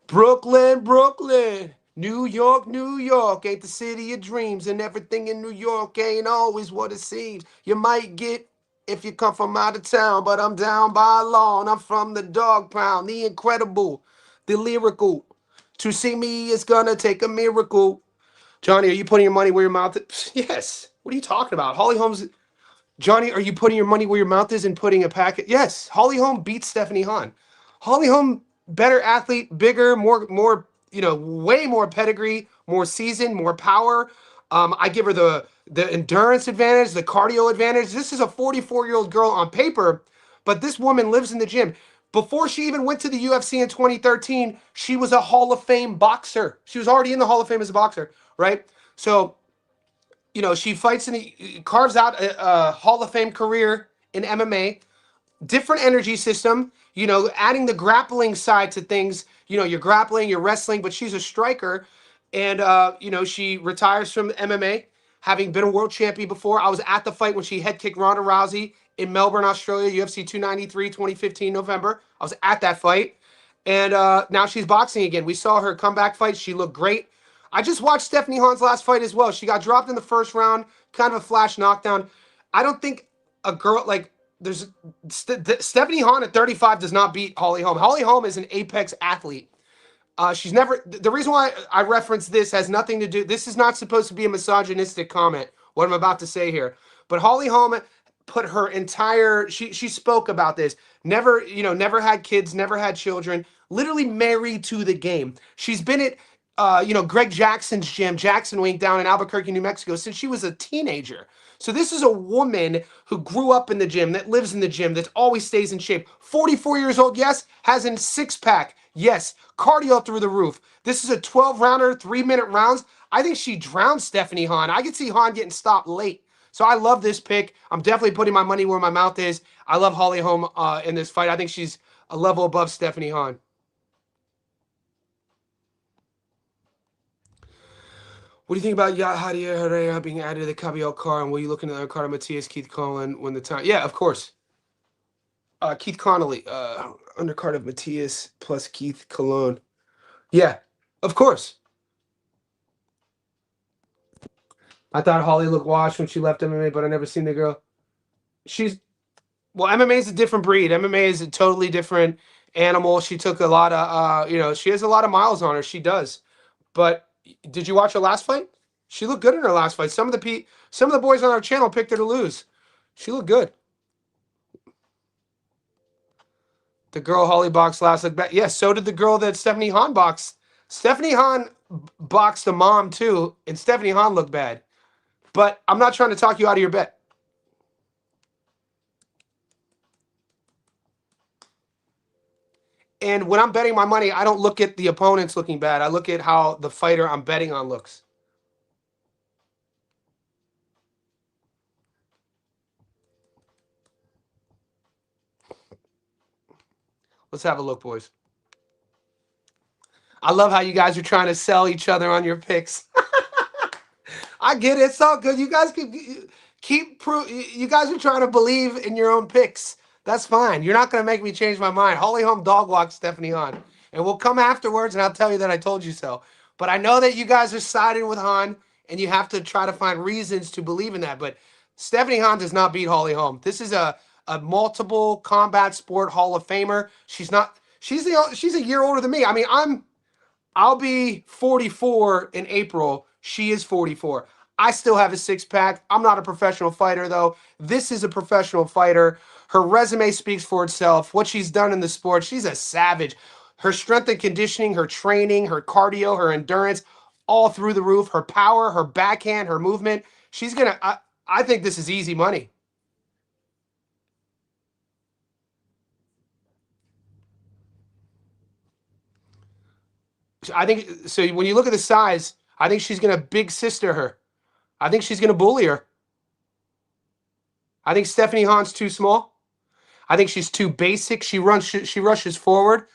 Brooklyn. New York, ain't the city of dreams, and everything in New York ain't always what it seems. You might get If you come from out of town, but I'm down by law, and I'm from the dog pound, the incredible, the lyrical. To see me is gonna take a miracle. Johnny, are you putting your money where your mouth is? Yes. What are you talking about? Holly Holmes. Johnny, are you putting your money where your mouth is and putting a packet? Yes. Holly Holm beats Stephanie Hahn. Holly Holm, better athlete, bigger, more, way more pedigree, more season, more power. I give her the endurance advantage, the cardio advantage. This is a 44-year-old girl on paper, but this woman lives in the gym. Before she even went to the UFC in 2013, she was a Hall of Fame boxer. She was already in the Hall of Fame as a boxer, right? So, she fights carves out a Hall of Fame career in MMA, different energy system, adding the grappling side to things. You're grappling, you're wrestling, but she's a striker. And, she retires from MMA, having been a world champion before. I was at the fight when she head kicked Ronda Rousey in Melbourne, Australia, UFC 293, 2015, November. I was at that fight. And now she's boxing again. We saw her comeback fight. She looked great. I just watched Stephanie Hahn's last fight as well. She got dropped in the first round, kind of a flash knockdown. I don't think a girl like there's Stephanie Hahn at 35 does not beat Holly Holm. Holly Holm is an apex athlete. She's never. The reason why I reference this has nothing to do. This is not supposed to be a misogynistic comment. What I'm about to say here, but Holly Holm put her entire. She spoke about this. Never, never had kids, never had children. Literally married to the game. She's been at Greg Jackson's gym, Jackson Wing, down in Albuquerque, New Mexico, since she was a teenager. So this is a woman who grew up in the gym, that lives in the gym, that always stays in shape. 44 years old, yes. Has a six-pack, yes. Cardio through the roof. This is a 12-rounder, 3-minute rounds. I think she drowned Stephanie Hahn. I could see Hahn getting stopped late. So I love this pick. I'm definitely putting my money where my mouth is. I love Holly Holm in this fight. I think she's a level above Stephanie Hahn. What do you think about Yahadia Herrera being added to the Cabello card? And will you look into the card of Matias Keith Conlon when the time? Yeah, of course. Keith Connolly, undercard of Matias plus Keith Cologne. Yeah, of course. I thought Holly looked washed when she left MMA, but I never seen the girl. MMA is a different breed. MMA is a totally different animal. She took a lot of, she has a lot of miles on her. She does. But did you watch her last fight? She looked good in her last fight. Some of the boys on our channel picked her to lose. She looked good. The girl Holly boxed last looked bad. Yeah, so did the girl that Stephanie Hahn boxed. Stephanie Hahn boxed the mom too, and Stephanie Hahn looked bad. But I'm not trying to talk you out of your bet. And when I'm betting my money, I don't look at the opponents looking bad. I look at how the fighter I'm betting on looks. Let's have a look, boys. I love how you guys are trying to sell each other on your picks. I get it. It's all good. You guys you guys are trying to believe in your own picks. That's fine. You're not going to make me change my mind. Holly Holm dog walk Stephanie Hahn. And we'll come afterwards and I'll tell you that I told you so. But I know that you guys are siding with Hahn and you have to try to find reasons to believe in that. But Stephanie Hahn does not beat Holly Holm. This is a multiple combat sport Hall of Famer. She's a year older than me. I mean, I'll be 44 in April. She is 44. I still have a six-pack. I'm not a professional fighter, though. This is a professional fighter. Her resume speaks for itself. What she's done in the sport, she's a savage. Her strength and conditioning, her training, her cardio, her endurance, all through the roof. Her power, her backhand, her movement. I think this is easy money. I think so. When you look at the size, I think she's going to big sister her. I think she's going to bully her. I think Stephanie Hahn's too small. I think she's too basic. She rushes forward.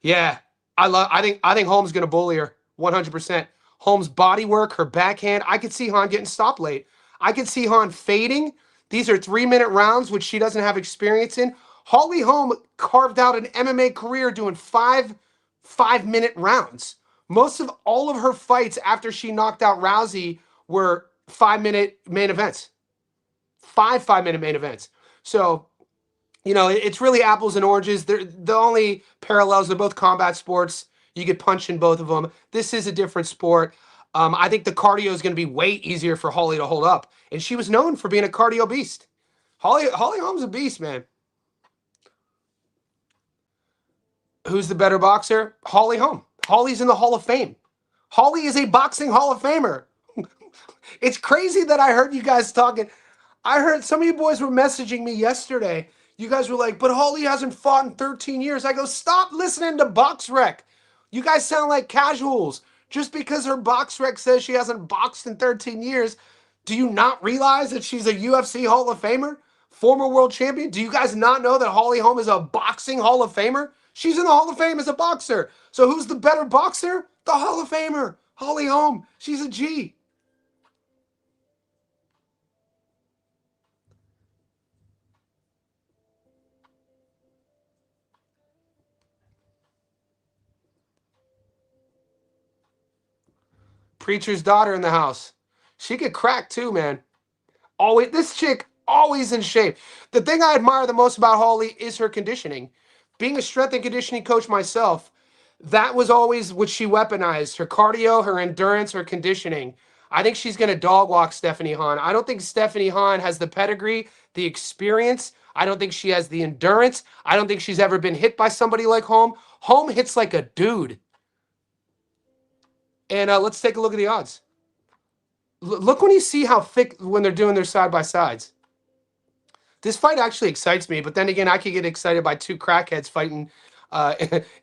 Yeah, I think Holmes going to bully her 100%. Holmes' body work, her backhand. I could see Hahn getting stopped late. I could see Hahn fading. These are 3-minute rounds, which she doesn't have experience in. Holly Holm carved out an MMA career doing 5-minute rounds. Most of all of her fights after she knocked out Rousey were 5-minute main events. 5-minute main events. So, you know, it's really apples and oranges. They're the only parallels. They're both combat sports. You get punched in both of them. This is a different sport. I think the cardio is going to be way easier for Holly to hold up, and she was known for being a cardio beast. Holly Holm's a beast, man. Who's the better boxer? Holly Holm. Holly's in the Hall of Fame. Holly is a boxing Hall of Famer. It's crazy that I heard you guys talking. I heard some of you boys were messaging me yesterday. You guys were like, but Holly hasn't fought in 13 years. I go, stop listening to BoxRec. You guys sound like casuals. Just because her BoxRec says she hasn't boxed in 13 years, do you not realize that she's a UFC Hall of Famer? Former world champion? Do you guys not know that Holly Holm is a boxing Hall of Famer? She's in the Hall of Fame as a boxer. So who's the better boxer? The Hall of Famer, Holly Holm. She's a G. Preacher's daughter in the house. She could crack too, man. Always, this chick always in shape. The thing I admire the most about Holly is her conditioning. Being a strength and conditioning coach myself, that was always what she weaponized: her cardio, her endurance, her conditioning. I think she's going to dog walk Stephanie Hahn. I don't think Stephanie Hahn has the pedigree, the experience. I don't think she has the endurance. I don't think she's ever been hit by somebody like Holm. Holm hits like a dude. And let's take a look at the odds. Look when you see how thick when they're doing their side by sides. This fight actually excites me, but then again, I could get excited by two crackheads fighting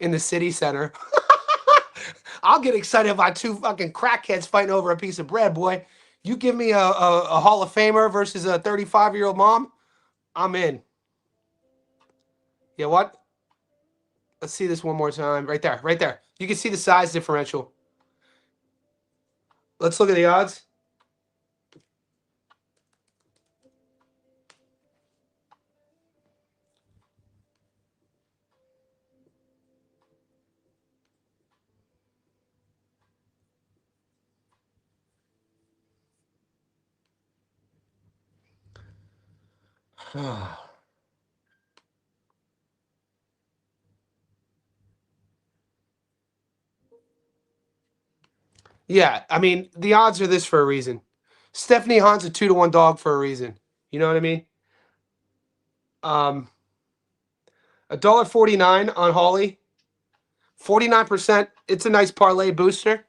in the city center. I'll get excited by two fucking crackheads fighting over a piece of bread, boy. You give me a Hall of Famer versus a 35-year-old mom, I'm in. Yeah, what? Let's see this one more time. Right there, right there. You can see the size differential. Let's look at the odds. Yeah, I mean, the odds are this for a reason. Stephanie Hahn's a 2-1 dog for a reason. You know what I mean? Um, $1.49 on Holly. 49%. It's a nice parlay booster,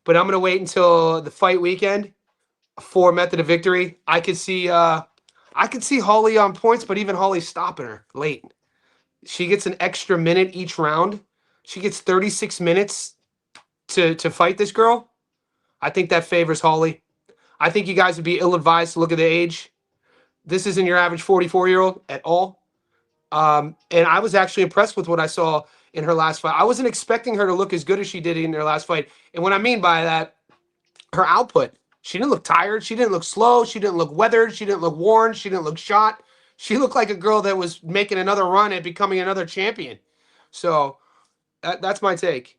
but I'm gonna wait until the fight weekend for method of victory. I could see Holly on points, but even Holly stopping her late. She gets an extra minute each round. She gets 36 minutes to fight this girl. I think that favors Holly. I think you guys would be ill-advised to look at the age. This isn't your average 44-year-old at all. And I was actually impressed with what I saw in her last fight. I wasn't expecting her to look as good as she did in her last fight. And what I mean by that, her output. She didn't look tired. She didn't look slow. She didn't look weathered. She didn't look worn. She didn't look shot. She looked like a girl that was making another run at becoming another champion. So that's my take.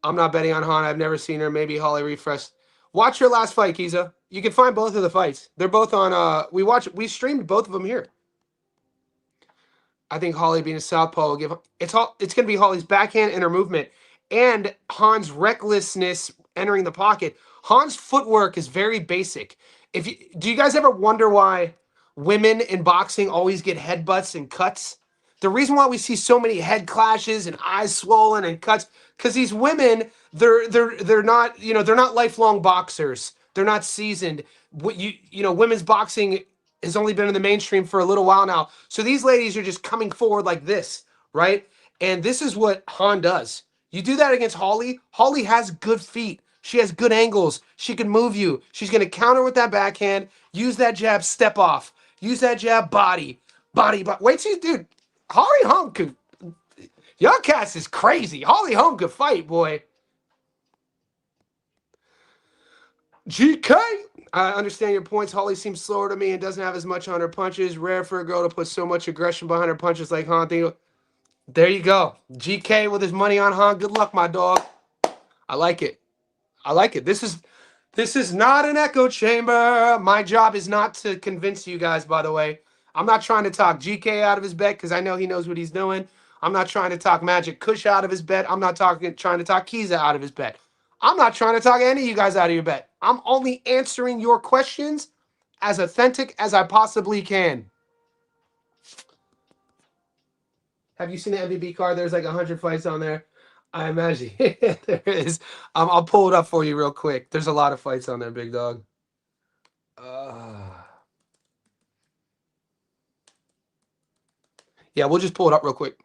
I'm not betting on Hahn. I've never seen her. Maybe Holly refreshed. Watch her last fight, Kiza. You can find both of the fights. They're both on. We streamed both of them here. I think Holly being a southpaw will give. It's going to be Holly's backhand and her movement, and Hahn's recklessness entering the pocket. Hahn's footwork is very basic. Do you guys ever wonder why women in boxing always get headbutts and cuts? The reason why we see so many head clashes and eyes swollen and cuts, because these women, they're not, they're not lifelong boxers. They're not seasoned. Women's boxing has only been in the mainstream for a little while now. So these ladies are just coming forward like this, right? And this is what Hahn does. You do that against Holly. Holly has good feet. She has good angles. She can move you. She's going to counter with that backhand. Use that jab, step off. Use that jab, body. Wait till you, dude. Holly Holm could. Young Cats is crazy. Holly Holm could fight, boy. GK. I understand your points. Holly seems slower to me and doesn't have as much on her punches. Rare for a girl to put so much aggression behind her punches like Hahn. There you go. GK with his money on Hahn. Good luck, my dog. I like it. This This is not an echo chamber. My job is not to convince you guys, by the way. I'm not trying to talk GK out of his bet because I know he knows what he's doing. I'm not trying to talk Magic Kush out of his bet. I'm not trying to talk Kiza out of his bet. I'm not trying to talk any of you guys out of your bet. I'm only answering your questions as authentic as I possibly can. Have you seen the MVP card? There's like 100 fights on there. I imagine there is. I'll pull it up for you real quick. There's a lot of fights on there, big dog. Yeah, we'll just pull it up real quick.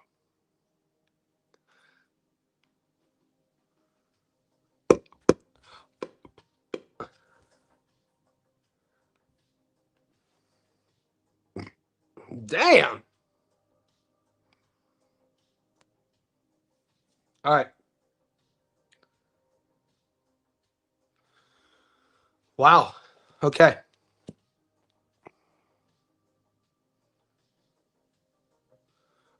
Damn. All right. Wow. Okay.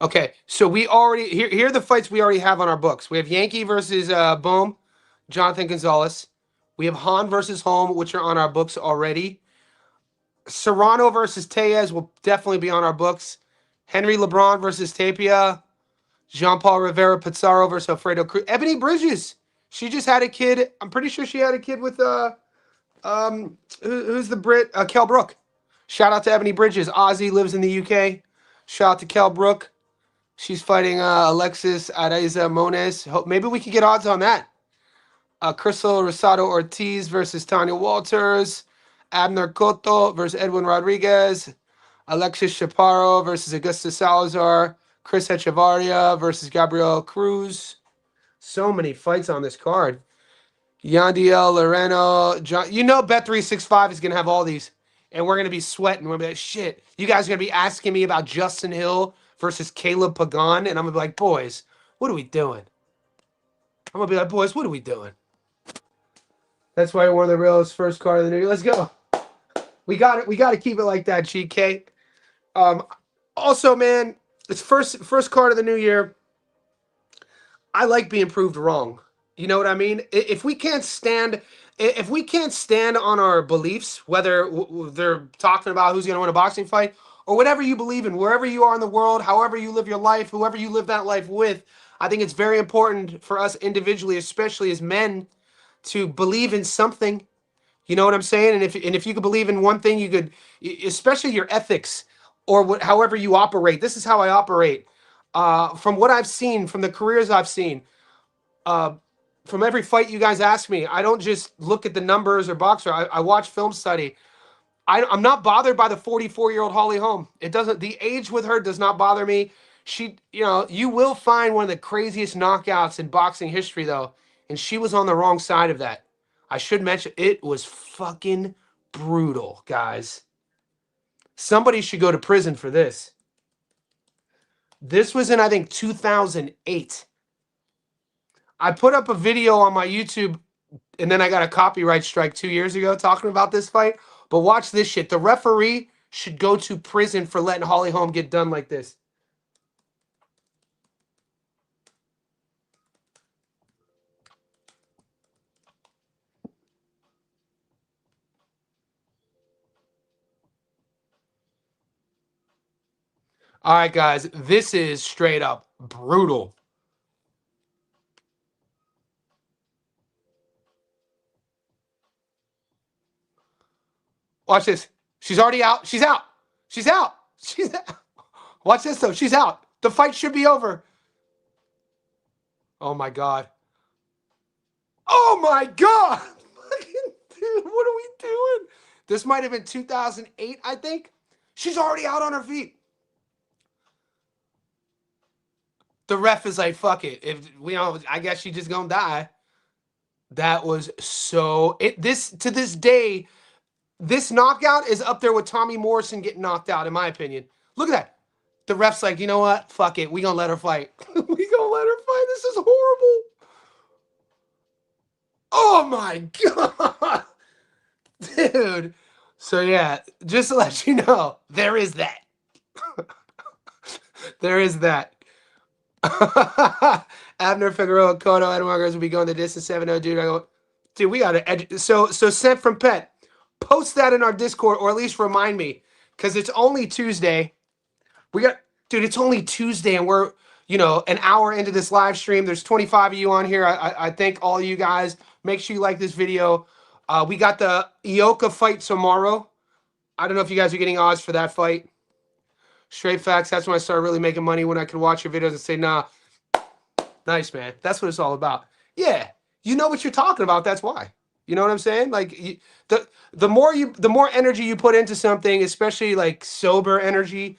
Okay. So we already here are the fights we already have on our books. We have Yankee versus Boom, Jonathan Gonzalez. We have Han versus Holm, which are on our books already. Serrano versus Tellez will definitely be on our books. Henry LeBron versus Tapia. Jean-Paul Rivera Pizarro versus Alfredo Cruz. Ebony Bridges. She just had a kid. I'm pretty sure she had a kid with who's the Brit? Kell Brook. Shout out to Ebony Bridges. Ozzy lives in the UK. Shout out to Kell Brook. She's fighting Alexis Araiza Moniz. Maybe we could get odds on that. Crystal Rosado Ortiz versus Tanya Walters. Abner Cotto versus Edwin Rodriguez. Alexis Chaparro versus Augusta Salazar. Chris Echevarria versus Gabriel Cruz. So many fights on this card. Yandiel Loreno. John, you know Bet365 is going to have all these. And we're going to be sweating. We're going to be like, shit. You guys are going to be asking me about Justin Hill versus Caleb Pagan. And I'm going to be like, boys, what are we doing? I'm going to be like, boys, what are we doing? That's why one of the realest first card of the new year. Let's go. We got it. We got to keep it like that, GK. Also, man, it's first card of the new year. I like being proved wrong. You know what I mean? If we can't stand on our beliefs, whether they're talking about who's going to win a boxing fight or whatever you believe in, wherever you are in the world, however you live your life, whoever you live that life with, I think it's very important for us individually, especially as men, to believe in something. You know what I'm saying? And if you could believe in one thing, you could, especially your ethics or however you operate. This is how I operate. From what I've seen, from the careers I've seen, from every fight you guys ask me, I don't just look at the numbers or boxer. I watch film study. I'm not bothered by the 44-year-old Holly Holm. It doesn't. The age with her does not bother me. She, you will find one of the craziest knockouts in boxing history, though, and she was on the wrong side of that. I should mention it was fucking brutal, guys. Somebody should go to prison for this. This was in, I think, 2008. I put up a video on my YouTube, and then I got a copyright strike 2 years ago talking about this fight. But watch this shit. The referee should go to prison for letting Holly Holm get done like this. All right, guys. This is straight up brutal. Watch this. She's already out. She's out. She's out. She's out. Watch this, though. She's out. The fight should be over. Oh, my God. Oh, my God. Dude, what are we doing? This might have been 2008, I think. She's already out on her feet. The ref is like, fuck it. If we don't, I guess she just gonna die. That was so to this day, this knockout is up there with Tommy Morrison getting knocked out, in my opinion. Look at that. The ref's like, you know what? Fuck it. We gonna let her fight. We gonna let her fight. This is horrible. Oh my God. Dude. So yeah, just to let you know, there is that. There is that. Abner Figueroa, Cotto, Edwin Marquez will be going the distance 7-0, dude. Dude, we gotta so sent from Pet. Post that in our Discord, or at least remind me, because it's only Tuesday. We got, dude, it's only Tuesday, and we're, an hour into this live stream. There's 25 of you on here. I thank all of you guys. Make sure you like this video. We got the Ioka fight tomorrow. I don't know if you guys are getting odds for that fight. Straight facts. That's when I started really making money, when I could watch your videos and say, nah, nice, man. That's what it's all about. Yeah, you know what you're talking about. That's why. You know what I'm saying? Like, the more energy you put into something, especially like sober energy,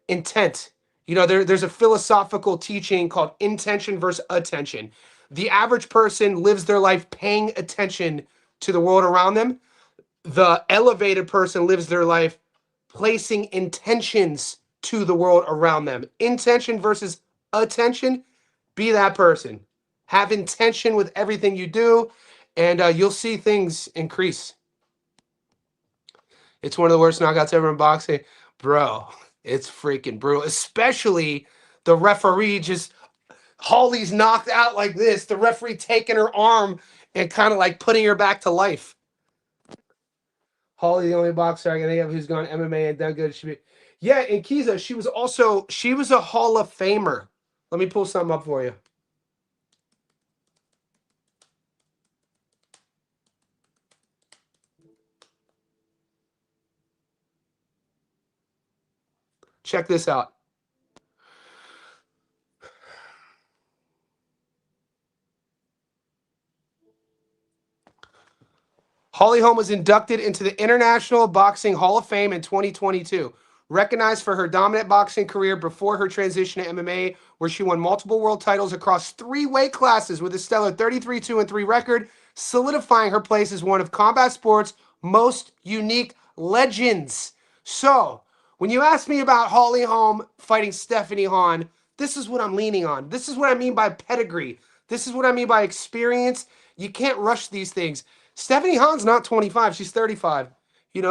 intent. There's a philosophical teaching called intention versus attention. The average person lives their life paying attention to the world around them. The elevated person lives their life placing intentions to the world around them. Intention versus attention. Be that person. Have intention with everything you do, and you'll see things increase. It's one of the worst knockouts ever in boxing. Bro, it's freaking brutal. Especially the referee just, Holly's knocked out like this. The referee taking her arm and kind of like putting her back to life. Holly, the only boxer I can think of who's gone MMA and done good. Yeah, and Kiza, she was a Hall of Famer. Let me pull something up for you. Check this out. Holly Holm was inducted into the International Boxing Hall of Fame in 2022. Recognized for her dominant boxing career before her transition to MMA, where she won multiple world titles across 3 weight classes with a stellar 33-2-3 record, solidifying her place as one of combat sports' most unique legends. So, when you ask me about Holly Holm fighting Stephanie Han, this is what I'm leaning on. This is what I mean by pedigree. This is what I mean by experience. You can't rush these things. Stephanie Han's not 25. She's 35.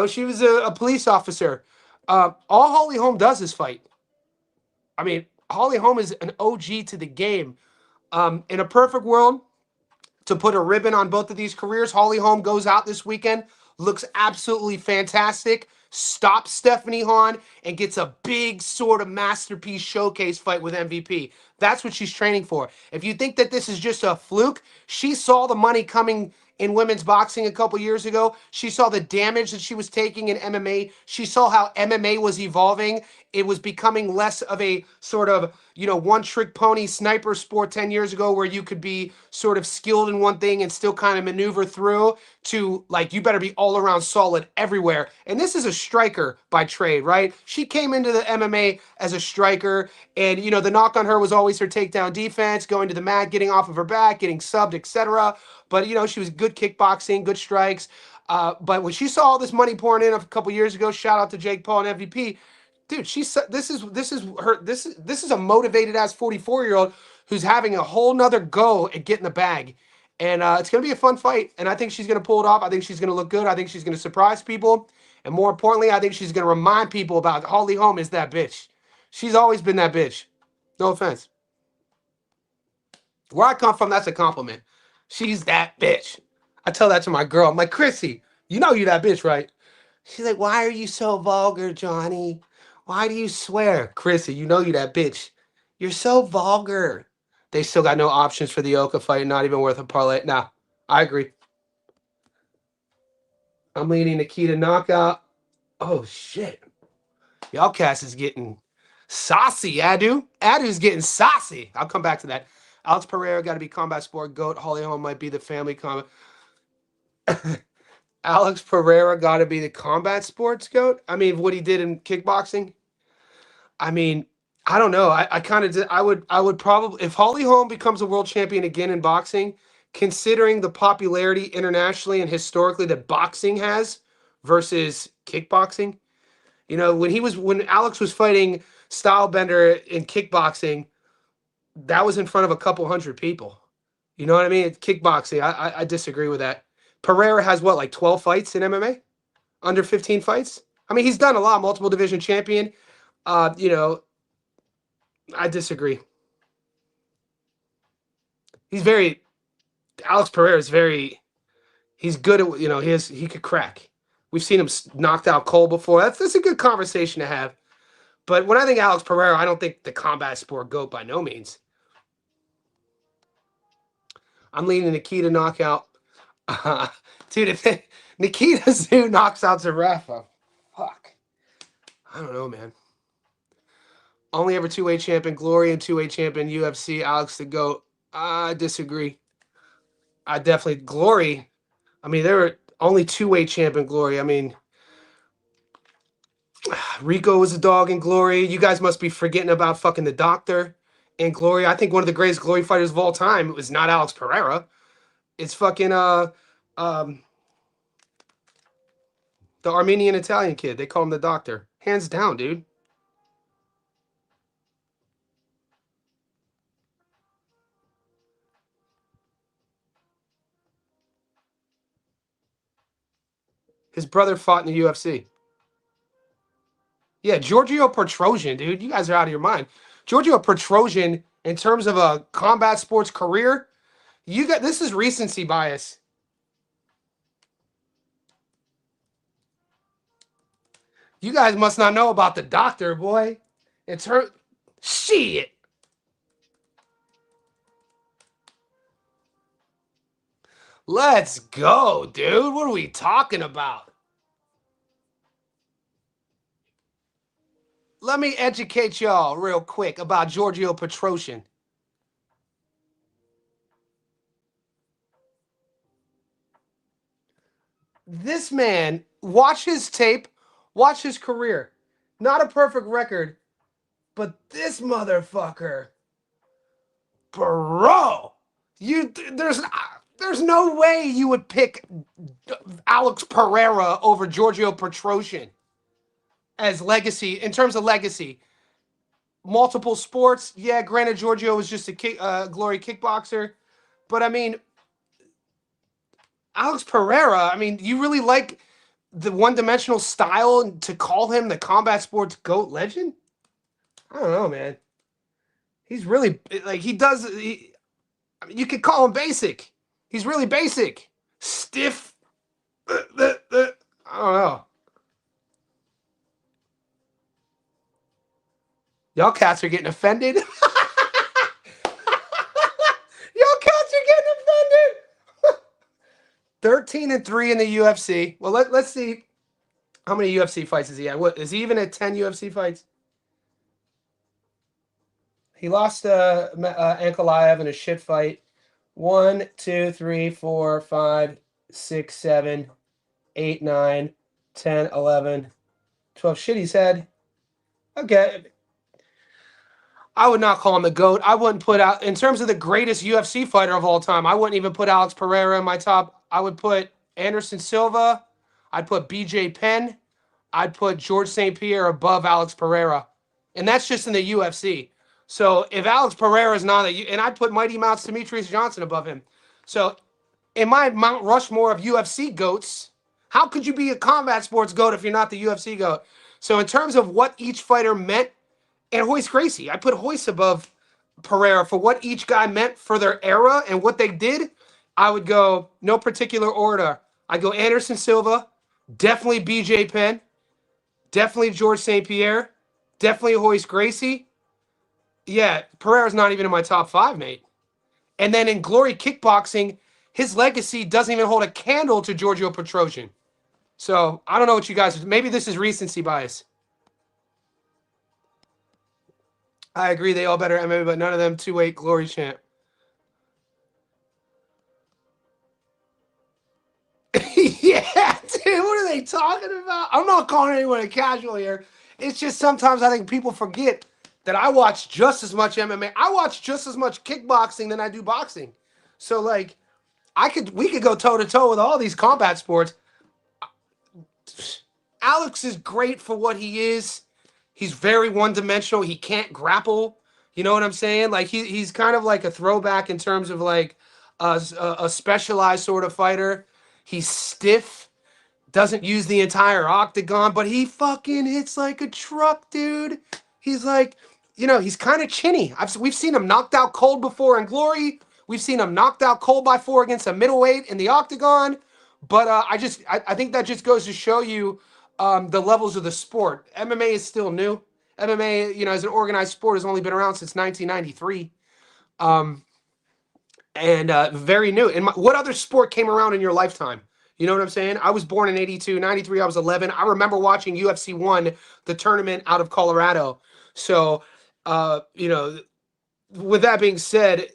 She was a police officer. All Holly Holm does is fight. I mean, Holly Holm is an OG to the game. In a perfect world, to put a ribbon on both of these careers, Holly Holm goes out this weekend, looks absolutely fantastic, stops Stephanie Han, and gets a big sort of masterpiece showcase fight with MVP. That's what she's training for. If you think that this is just a fluke, she saw the money coming in women's boxing a couple years ago. She saw the damage that she was taking in MMA. She saw how MMA was evolving. It was becoming less of a sort of, one-trick pony sniper sport 10 years ago, where you could be sort of skilled in one thing and still kind of maneuver through, to like, you better be all around solid everywhere. And this is a striker by trade, right? She came into the MMA as a striker, and the knock on her was always her takedown defense, going to the mat, getting off of her back, getting subbed, etc. But she was good kickboxing, good strikes. But when she saw all this money pouring in a couple years ago, shout out to Jake Paul and MVP, dude. This is a motivated ass 44-year-old who's having a whole nother go at getting the bag. And it's gonna be a fun fight. And I think she's gonna pull it off. I think she's gonna look good. I think she's gonna surprise people. And more importantly, I think she's gonna remind people about Holly Holm is that bitch. She's always been that bitch. No offense. Where I come from, that's a compliment. She's that bitch. I tell that to my girl. I'm like, Chrissy, you know you that bitch, right? She's like, why are you so vulgar, Johnny? Why do you swear? Chrissy, you know you that bitch. You're so vulgar. They still got no options for the Oka fight, not even worth a parlay. Nah, I agree. I'm leaning Nikita knockout. Oh, shit. Y'all cast is getting saucy, Adu. Adu's getting saucy. I'll come back to that. Alex Pereira got to be combat sport GOAT. Holly Holm might be the family combat. Alex Pereira got to be the combat sports GOAT. I mean, what he did in kickboxing. I mean, I don't know. I kind of I would probably, if Holly Holm becomes a world champion again in boxing, considering the popularity internationally and historically that boxing has versus kickboxing. When Alex was fighting Stylebender in kickboxing, that was in front of a couple hundred people. You know what I mean? It's kickboxing. I disagree with that. Pereira has what, like 12 fights in MMA? Under 15 fights? I mean, he's done a lot, multiple division champion. I disagree. He's very Alex Pereira is he's good at, he could crack. We've seen him knocked out cold before. That's a good conversation to have. But when I think Alex Pereira, I don't think the combat sport GOAT by no means. I'm leaning Nikita knockout. Dude, if Nikita Tszyu knocks out Zverev, fuck. I don't know, man. Only ever two-way champion, Glory, and two-way champion, UFC, Alex the GOAT. I disagree. I definitely, Glory, I mean, there were only two-way champion, Glory. I mean, Rico was a dog in Glory. You guys must be forgetting about fucking the Doctor in Glory. I think one of the greatest Glory fighters of all time, it was not Alex Pereira. It's fucking the Armenian Italian kid. They call him the Doctor. Hands down, dude. His brother fought in the UFC. Yeah, Giorgio Petrosian, dude. You guys are out of your mind. Giorgio Petrosian, in terms of a combat sports career, this is recency bias. You guys must not know about the Doctor, boy. It's her shit. Let's go, dude. What are we talking about? Let me educate y'all real quick about Giorgio Petrosian. This man, watch his tape, watch his career. Not a perfect record, but this motherfucker, bro, there's no way you would pick Alex Pereira over Giorgio Petrosian as legacy, in terms of legacy. Multiple sports, yeah, granted Giorgio was just a Glory kickboxer, but I mean, Alex Pereira, I mean, you really like the one-dimensional style to call him the combat sports GOAT legend? I don't know, man. He's really, like, I mean, you could call him basic. He's really basic. Stiff. I don't know. Y'all cats are getting offended. Y'all cats are getting offended. 13-3 in the UFC. Well, let's see how many UFC fights is he at. What is he even at 10 UFC fights? He lost Ankalaev in a shit fight. 1, 2, 3, 4, 5, 6, 7, 8, 9, 10, 11, 12. Shit, he's had. Okay. I would not call him the GOAT. I wouldn't put out, in terms of the greatest UFC fighter of all time, I wouldn't even put Alex Pereira in my top. I would put Anderson Silva. I'd put BJ Penn. I'd put George St. Pierre above Alex Pereira. And that's just in the UFC. So if Alex Pereira is not and I'd put Mighty Mouse Demetrius Johnson above him. So in my Mount Rushmore of UFC GOATs, how could you be a combat sports GOAT if you're not the UFC GOAT? So in terms of what each fighter meant, and Royce Gracie, I put Royce above Pereira for what each guy meant for their era and what they did. I would go no particular order. I go Anderson Silva, definitely BJ Penn, definitely George St. Pierre, definitely Royce Gracie. Yeah, Pereira's not even in my top 5, mate. And then in Glory Kickboxing, his legacy doesn't even hold a candle to Giorgio Petrosian. So I don't know what you guys, maybe this is recency bias. I agree, they all better MMA, but none of them two-weight Glory champ. Yeah, dude, what are they talking about? I'm not calling anyone a casual here. It's just sometimes I think people forget that I watch just as much MMA. I watch just as much kickboxing than I do boxing. So like, we could go toe to toe with all these combat sports. Alex is great for what he is. He's very one-dimensional. He can't grapple. You know what I'm saying? Like he's kind of like a throwback in terms of like a specialized sort of fighter. He's stiff, doesn't use the entire octagon, but he fucking hits like a truck, dude. He's like, he's kind of chinny. We've seen him knocked out cold before in Glory. We've seen him knocked out cold by 4 against a middleweight in the octagon. But I think that just goes to show you the levels of the sport. MMA is still new. MMA, as an organized sport, has only been around since 1993. And very new. And what other sport came around in your lifetime? You know what I'm saying? I was born in 82, 93, I was 11. I remember watching UFC 1, the tournament out of Colorado. So, with that being said,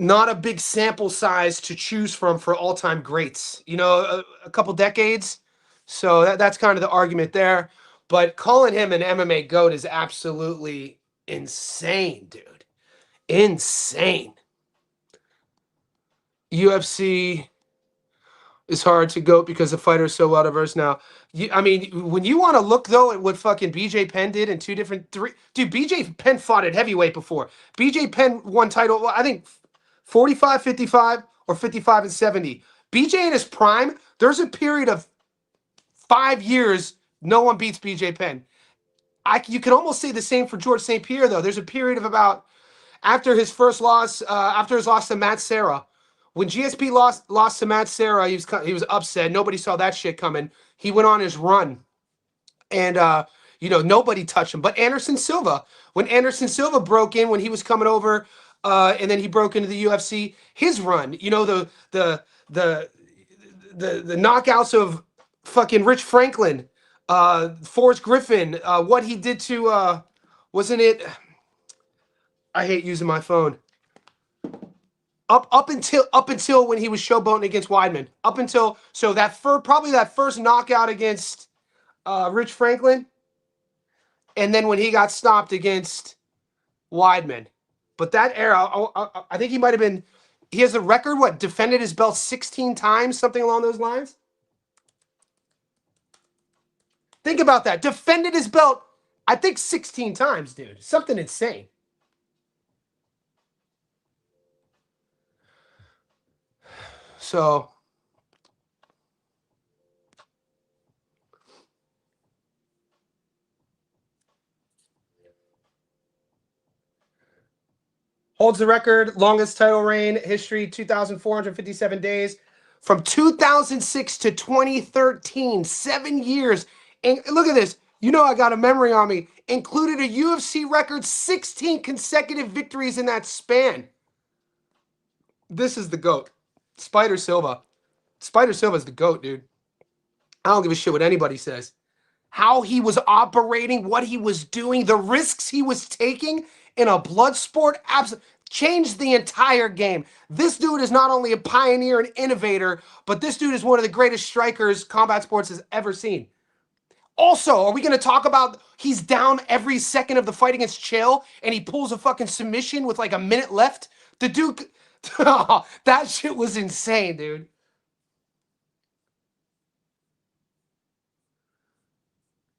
not a big sample size to choose from for all-time greats. A couple decades. So that's kind of the argument there. But calling him an MMA GOAT is absolutely insane, dude. Insane. UFC is hard to GOAT because the fighter is so well diverse now. When you want to look, though, at what fucking BJ Penn did in dude, BJ Penn fought at heavyweight before. BJ Penn won title, I think, 45, 55, or 55 and 70. BJ in his prime, there's a period of 5 years no one beats BJ Penn. You can almost say the same for George St. Pierre, though. There's a period of about, after his loss to Matt Serra, when GSP lost to Matt Serra, he was upset. Nobody saw that shit coming. He went on his run, and nobody touched him. But Anderson Silva, when Anderson Silva broke in, when he was coming over, and then he broke into the UFC, his run, the knockouts of fucking Rich Franklin, Forrest Griffin, what he did to wasn't it? I hate using my phone. Up until when he was showboating against Weidman. Probably that first knockout against Rich Franklin, and then when he got stopped against Weidman. But that era, I think he might have been. He has a record. Defended his belt 16 times, something along those lines. Think about that. Defended his belt, I think 16 times, dude. Something insane. So, holds the record, longest title reign history, 2,457 days. From 2006 to 2013, 7 years. And look at this. I got a memory on me. Included a UFC record, 16 consecutive victories in that span. This is the GOAT. Spider Silva. Spider Silva's the GOAT, dude. I don't give a shit what anybody says. How he was operating, what he was doing, the risks he was taking in a blood sport changed the entire game. This dude is not only a pioneer and innovator, but this dude is one of the greatest strikers combat sports has ever seen. Also, are we going to talk about he's down every second of the fight against Chael and he pulls a fucking submission with like a minute left? The dude, that shit was insane, dude.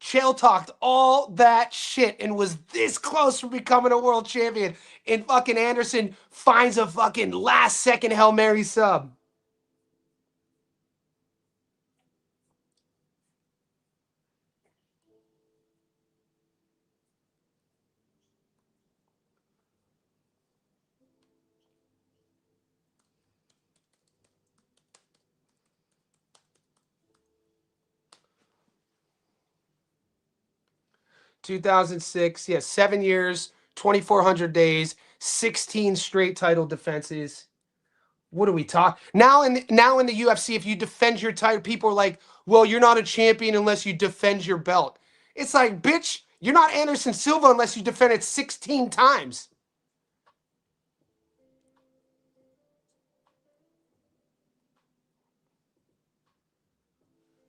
Chael talked all that shit and was this close from becoming a world champion. And fucking Anderson finds a fucking last second Hail Mary sub. (2006), 7 years, 2,400 days, 16 straight title defenses. What do we talk now in the UFC? If you defend your title, people are like, "Well, you're not a champion unless you defend your belt." It's like, bitch, you're not Anderson Silva unless you defend it 16 times.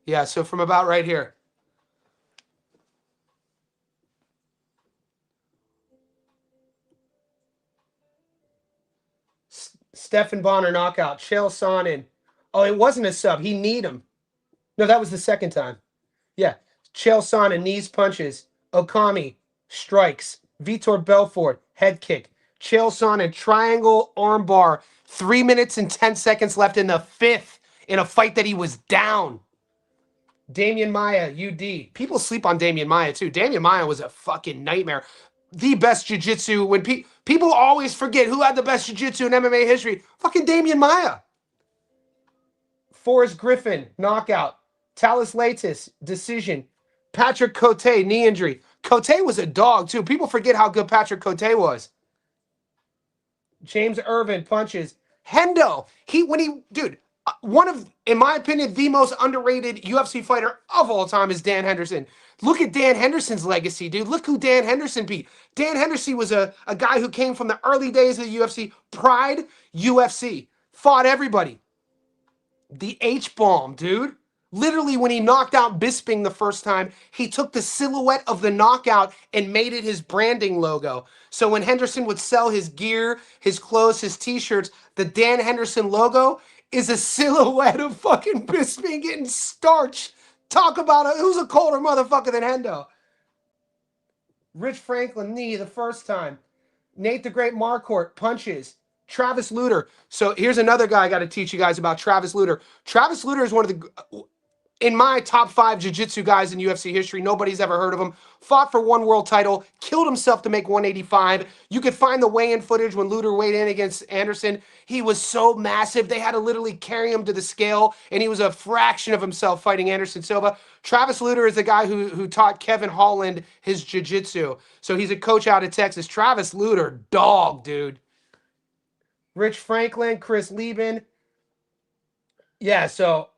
Yeah, so from about right here. Stephan Bonnar knockout. Chael Sonnen. Oh, it wasn't a sub. He kneed him. No, that was the second time. Yeah. Chael Sonnen knees, punches. Okami strikes. Vitor Belfort head kick. Chael Sonnen triangle armbar. 3 minutes and 10 seconds left in the fifth in a fight that he was down. Damian Maia, UD. People sleep on Damian Maia too. Damian Maia was a fucking nightmare. The best jiu-jitsu. When People always forget who had the best jiu-jitsu in MMA history. Fucking Damian Maia. Forrest Griffin, knockout. Talis Latis, decision. Patrick Cote, knee injury. Cote was a dog, too. People forget how good Patrick Cote was. James Irvin, punches. Hendo, dude, one of, in my opinion, the most underrated UFC fighter of all time is Dan Henderson. Look at Dan Henderson's legacy, dude. Look who Dan Henderson beat. Dan Henderson was a guy who came from the early days of the UFC. Pride UFC. Fought everybody. The H-bomb, dude. Literally, when he knocked out Bisping the first time, he took the silhouette of the knockout and made it his branding logo. So when Henderson would sell his gear, his clothes, his t-shirts, the Dan Henderson logo is a silhouette of fucking Bisping getting starched. Talk about it. Who's a colder motherfucker than Hendo? Rich Franklin, knee the first time. Nate the Great Marquardt, punches. Travis Lutter. So here's another guy I got to teach you guys about, Travis Lutter. Travis Lutter is one of the, in my top 5 jiu-jitsu guys in UFC history. Nobody's ever heard of him. Fought for 1 world title, killed himself to make 185. You could find the weigh-in footage when Lutter weighed in against Anderson. He was so massive, they had to literally carry him to the scale, and he was a fraction of himself fighting Anderson Silva. Travis Lutter is the guy who taught Kevin Holland his jiu-jitsu. So he's a coach out of Texas. Travis Lutter, dog, dude. Rich Franklin, Chris Lieben. Yeah, so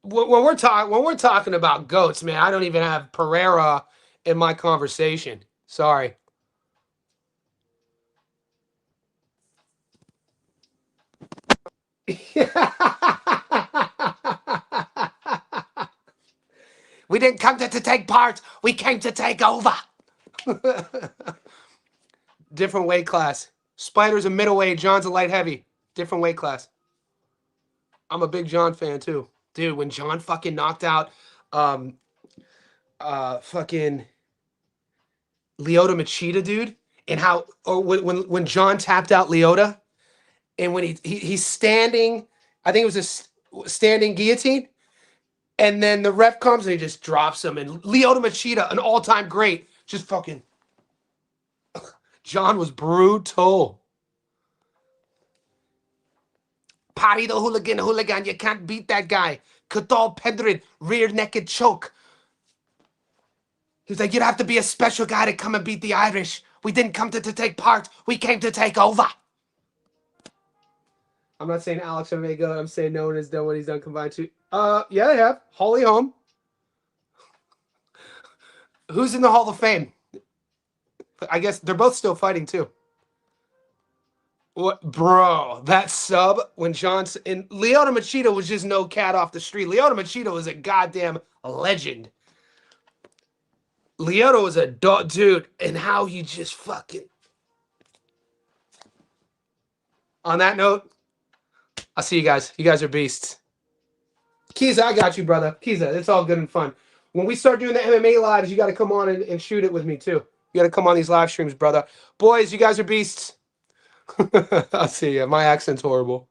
when we're talking about GOATs, man, I don't even have Pereira in my conversation. Sorry. We didn't come to take part. We came to take over. Different weight class. Spider's a middleweight. John's a light heavy. Different weight class. I'm a big John fan too. Dude, when John fucking knocked out fucking Lyoto Machida, dude, and how, or when John tapped out Lyoto, and when he's standing, I think it was a standing guillotine, and then the ref comes and he just drops him, and Lyoto Machida, an all-time great, just fucking, John was brutal. Party the hooligan, you can't beat that guy. Kadal Pedrin, rear naked choke. He's like, you'd have to be a special guy to come and beat the Irish. We didn't come to take part. We came to take over. I'm not saying Alex Omega. I'm saying no one has done what he's done combined too. Yeah, they have. Holly Holm. Who's in the Hall of Fame? I guess they're both still fighting too. What, bro? That sub when Johnson and Lyoto Machida was just no cat off the street. Lyoto Machida was a goddamn legend. Lyoto was a dog, dude, and how he just fucking. On that note, I'll see you guys. You guys are beasts. Kiza, I got you, brother. Kiza, it's all good and fun. When we start doing the MMA lives, you got to come on and shoot it with me too. You got to come on these live streams, brother. Boys, you guys are beasts. I'll see you. My accent's horrible.